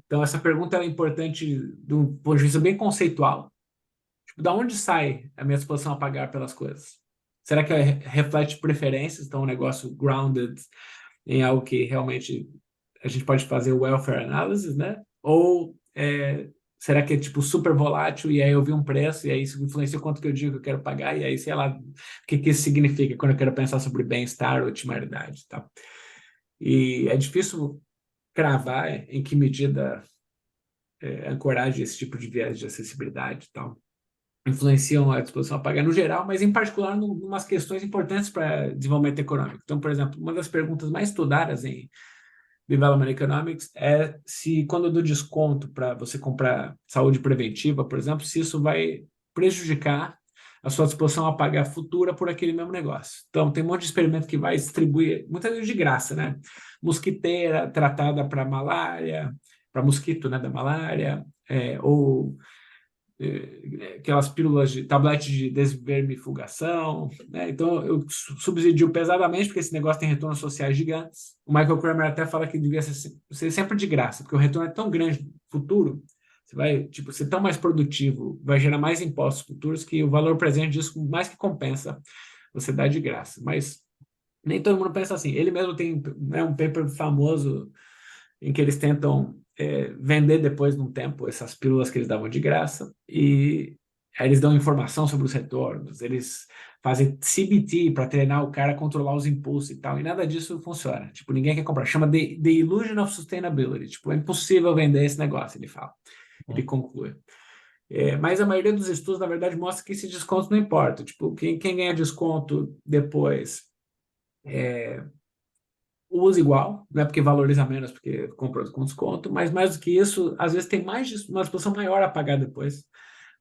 Então, essa pergunta é importante de um ponto de vista bem conceitual. Tipo, da onde sai a minha disposição a pagar pelas coisas? Será que reflete preferências? Então, um negócio grounded em algo que realmente a gente pode fazer o welfare analysis, né? Ou será que é tipo super volátil e aí eu vi um preço e aí isso influencia quanto que eu digo que eu quero pagar e aí, sei lá, o que isso significa quando eu quero pensar sobre bem-estar ou otimidade, tá? E é difícil cravar em que medida ancoragem esse tipo de viés de acessibilidade e tal influenciam a disposição a pagar no geral, mas em particular em umas questões importantes para desenvolvimento econômico. Então, por exemplo, uma das perguntas mais estudadas em Development Economics é se quando eu dou desconto para você comprar saúde preventiva, por exemplo, se isso vai prejudicar a sua disposição a pagar futura por aquele mesmo negócio. Então, tem um monte de experimento que vai distribuir, muitas vezes de graça, né? Mosquiteira tratada para malária, para mosquito, né, da malária, ou aquelas pílulas de tablete de desvermifugação, né? Então eu subsidio pesadamente porque esse negócio tem retornos sociais gigantes. O Michael Kramer até fala que devia ser sempre de graça, porque o retorno é tão grande no futuro, você vai ser tão mais produtivo, vai gerar mais impostos futuros que o valor presente disso mais que compensa você dar de graça. Mas nem todo mundo pensa assim. Ele mesmo tem um paper famoso em que eles tentam vender depois de um tempo essas pílulas que eles davam de graça e aí eles dão informação sobre os retornos, eles fazem CBT para treinar o cara a controlar os impulsos e tal, e nada disso funciona. Tipo, ninguém quer comprar. Chama The Illusion of Sustainability. Tipo, é impossível vender esse negócio, ele fala. Ele conclui. Mas a maioria dos estudos, na verdade, mostra que esse desconto não importa. Tipo, quem ganha desconto depois usa igual, não é porque valoriza menos, porque comprou com desconto, mas mais do que isso, às vezes tem uma disposição maior a pagar depois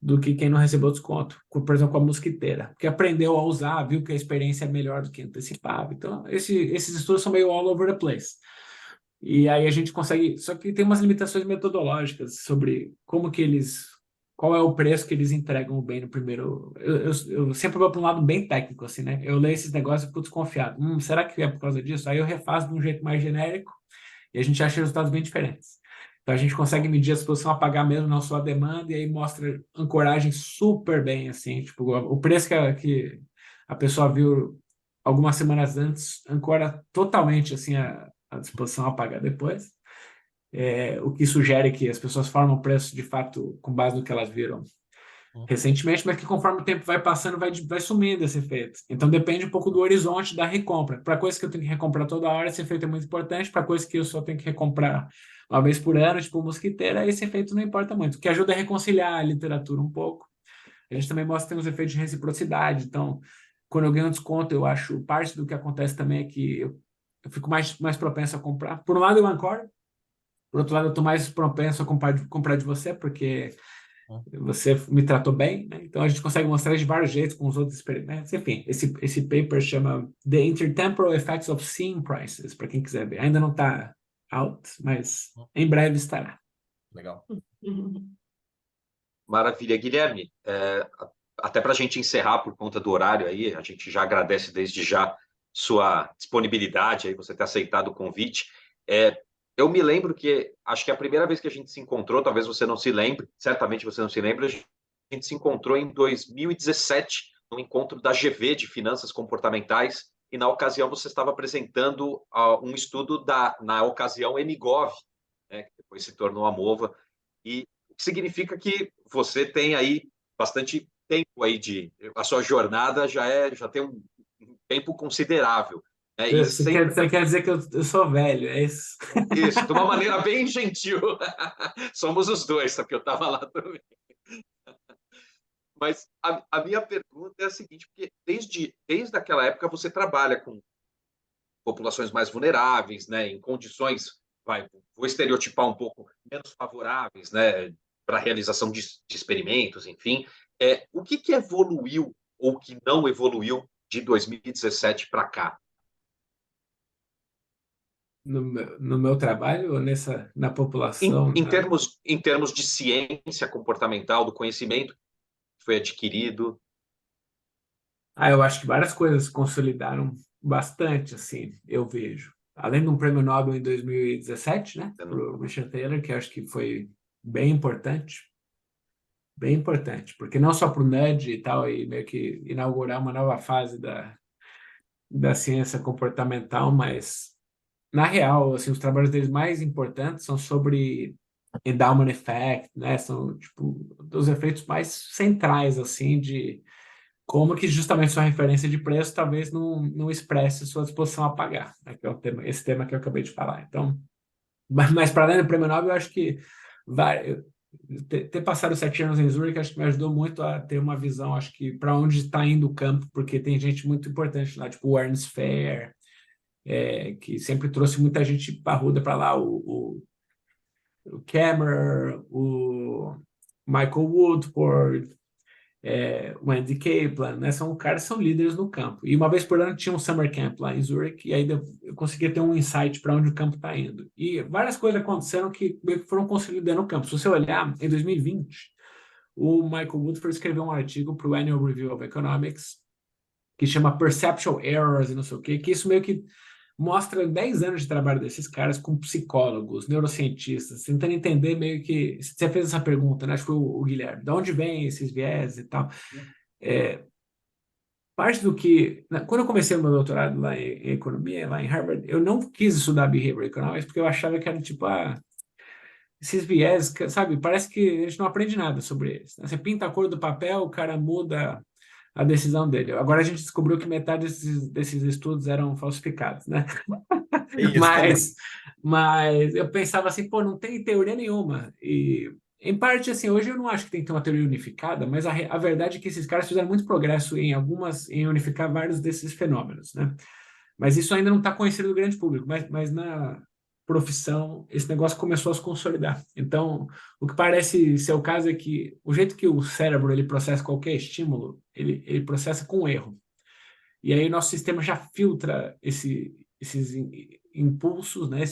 do que quem não recebeu desconto, por exemplo, com a mosquiteira, porque aprendeu a usar, viu que a experiência é melhor do que antecipava. Então, esses estudos são meio all over the place. E aí a gente consegue, só que tem umas limitações metodológicas sobre qual é o preço que eles entregam o bem no primeiro. Eu sempre vou para um lado bem técnico, assim, né? Eu leio esses negócios e fico desconfiado. Será que é por causa disso? Aí eu refaço de um jeito mais genérico e a gente acha resultados bem diferentes. Então a gente consegue medir a disposição a pagar mesmo, não só a demanda, e aí mostra ancoragem super bem, assim, tipo, o preço que a pessoa viu algumas semanas antes ancora totalmente, assim, a disposição a pagar depois. O que sugere que as pessoas formam o preço, de fato, com base no que elas viram recentemente, mas que conforme o tempo vai passando, vai sumindo esse efeito. Então depende um pouco do horizonte da recompra. Para coisas que eu tenho que recomprar toda hora, esse efeito é muito importante. Para coisas que eu só tenho que recomprar uma vez por ano, tipo mosquiteira, esse efeito não importa muito, o que ajuda a reconciliar a literatura um pouco. A gente também mostra que tem os efeitos de reciprocidade. Então, quando eu ganho um desconto, eu acho parte do que acontece também é que eu fico mais propenso a comprar. Por um lado, eu ancoro. Por outro lado, eu estou mais propenso a comprar de você, porque você me tratou bem, né? Então a gente consegue mostrar de vários jeitos com os outros experimentos. Enfim, esse paper chama The Intertemporal Effects of Seeing Prices, para quem quiser ver. Ainda não está out, mas em breve estará. Legal. Maravilha, Guilherme. Até para a gente encerrar por conta do horário aí, a gente já agradece desde já sua disponibilidade, aí você ter aceitado o convite. Eu me lembro que, acho que a primeira vez que a gente se encontrou, talvez você não se lembre, certamente você não se lembra, a gente se encontrou em 2017, no encontro da GV, de Finanças Comportamentais, e na ocasião você estava apresentando um estudo na ocasião, MGov, né, que depois se tornou a MOVA, e o que significa que você tem aí bastante tempo aí a sua jornada já tem um tempo considerável. E Você quer dizer que eu sou velho, é isso? Isso, de uma maneira bem gentil. Somos os dois, só que eu estava lá também. Mas a minha pergunta é a seguinte, porque desde aquela época você trabalha com populações mais vulneráveis, né, em condições, vou estereotipar um pouco, menos favoráveis, né, para a realização de experimentos, enfim. O que evoluiu ou que não evoluiu de 2017 para cá? No meu trabalho ou na população? Em termos de ciência comportamental, do conhecimento que foi adquirido. Eu acho que várias coisas consolidaram bastante, assim, eu vejo. Além de um prêmio Nobel em 2017, né, para o Richard Thaler, que eu acho que foi bem importante, porque não só para o nudge e tal, e meio que inaugurar uma nova fase da ciência comportamental, mas, na real, assim, os trabalhos deles mais importantes são sobre endowment effect, né, são, tipo, os efeitos mais centrais, assim, de como que justamente sua referência de preço talvez não expresse sua disposição a pagar, né, que é esse tema que eu acabei de falar. Então, mas para além do Prêmio Nobel, eu acho que ter passado 7 anos em Zurich, acho que me ajudou muito a ter uma visão, acho que para onde está indo o campo, porque tem gente muito importante lá, tipo o Ernst Fair, que sempre trouxe muita gente parruda para lá, o Cameron, o Michael Woodford, o Andy Kaplan, né? São caras que são líderes no campo. E uma vez por ano tinha um summer camp lá em Zurich, e aí eu conseguia ter um insight para onde o campo está indo. E várias coisas aconteceram que foram consolidando o campo. Se você olhar, em 2020, o Michael Woodford escreveu um artigo para o Annual Review of Economics, que chama Perceptual Errors e não sei o quê, que isso meio que mostra 10 anos de trabalho desses caras com psicólogos, neurocientistas, tentando entender meio que... Você fez essa pergunta, né? Acho que foi o Guilherme. De onde vem esses viés e tal? Parte do que... Quando eu comecei o meu doutorado lá em economia, lá em Harvard, eu não quis estudar behavioral economics porque eu achava que era tipo... esses viés, sabe? Parece que a gente não aprende nada sobre eles. Você pinta a cor do papel, o cara muda a decisão dele. Agora a gente descobriu que metade desses estudos eram falsificados, né? Mas eu pensava assim, pô, não tem teoria nenhuma. E, em parte, assim, hoje eu não acho que tem que ter uma teoria unificada, mas a verdade é que esses caras fizeram muito progresso em unificar vários desses fenômenos, né? Mas isso ainda não está conhecido do grande público, mas na profissão esse negócio começou a se consolidar. Então, o que parece ser o caso é que o jeito que o cérebro ele processa qualquer estímulo, ele processa com erro. E aí nosso sistema já filtra esses impulsos, né?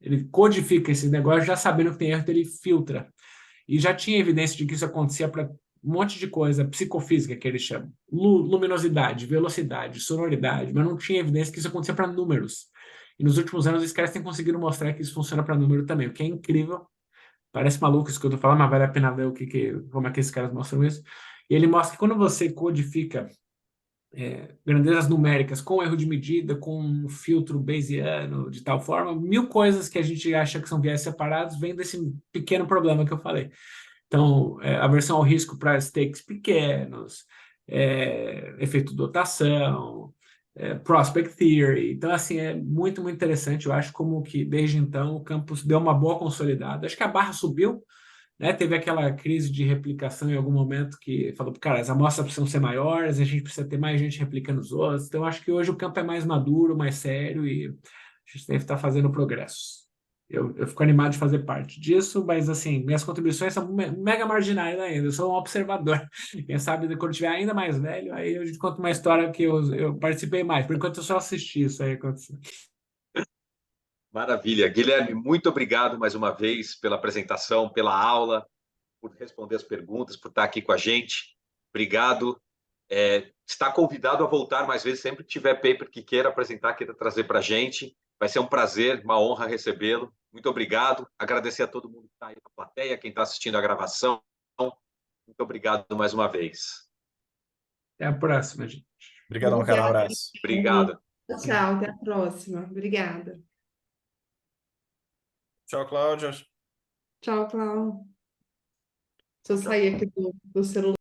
Ele codifica esse negócio já sabendo que tem erro, então ele filtra. E já tinha evidência de que isso acontecia para um monte de coisa psicofísica que eles chamam. Luminosidade, velocidade, sonoridade, mas não tinha evidência que isso acontecia para números. E nos últimos anos, os caras têm conseguido mostrar que isso funciona para número também, o que é incrível. Parece maluco isso que eu tô falando, mas vale a pena ver como é que esses caras mostram isso. E ele mostra que quando você codifica grandezas numéricas com erro de medida, com um filtro bayesiano, de tal forma, 1000 coisas que a gente acha que são viés separados vêm desse pequeno problema que eu falei. Então, aversão ao risco para stakes pequenos, efeito dotação, prospect theory. Então, assim, é muito, muito interessante. Eu acho como que, desde então, o campus deu uma boa consolidada. Acho que a barra subiu, né? Teve aquela crise de replicação em algum momento que falou, cara, as amostras precisam ser maiores, a gente precisa ter mais gente replicando os outros. Então, acho que hoje o campo é mais maduro, mais sério e a gente deve estar fazendo progressos. Eu fico animado de fazer parte disso, mas assim, minhas contribuições são mega marginais ainda. Eu sou um observador. Quem sabe quando eu estiver ainda mais velho, aí eu te conto uma história que eu participei mais. Por enquanto eu só assisti isso aí acontecer. Maravilha. Guilherme, muito obrigado mais uma vez pela apresentação, pela aula, por responder as perguntas, por estar aqui com a gente. Obrigado. Está convidado a voltar mais vezes, sempre que tiver paper que queira apresentar, queira trazer para a gente. Vai ser um prazer, uma honra recebê-lo. Muito obrigado. Agradecer a todo mundo que está aí na plateia, quem está assistindo a gravação. Muito obrigado mais uma vez. Até a próxima, gente. Obrigadão, cara. Um Obrigada. abraço. Obrigado. Tchau, até a próxima. Obrigada. Tchau, Cláudia. Tchau, Cláudio. Deixa eu sair aqui do celular.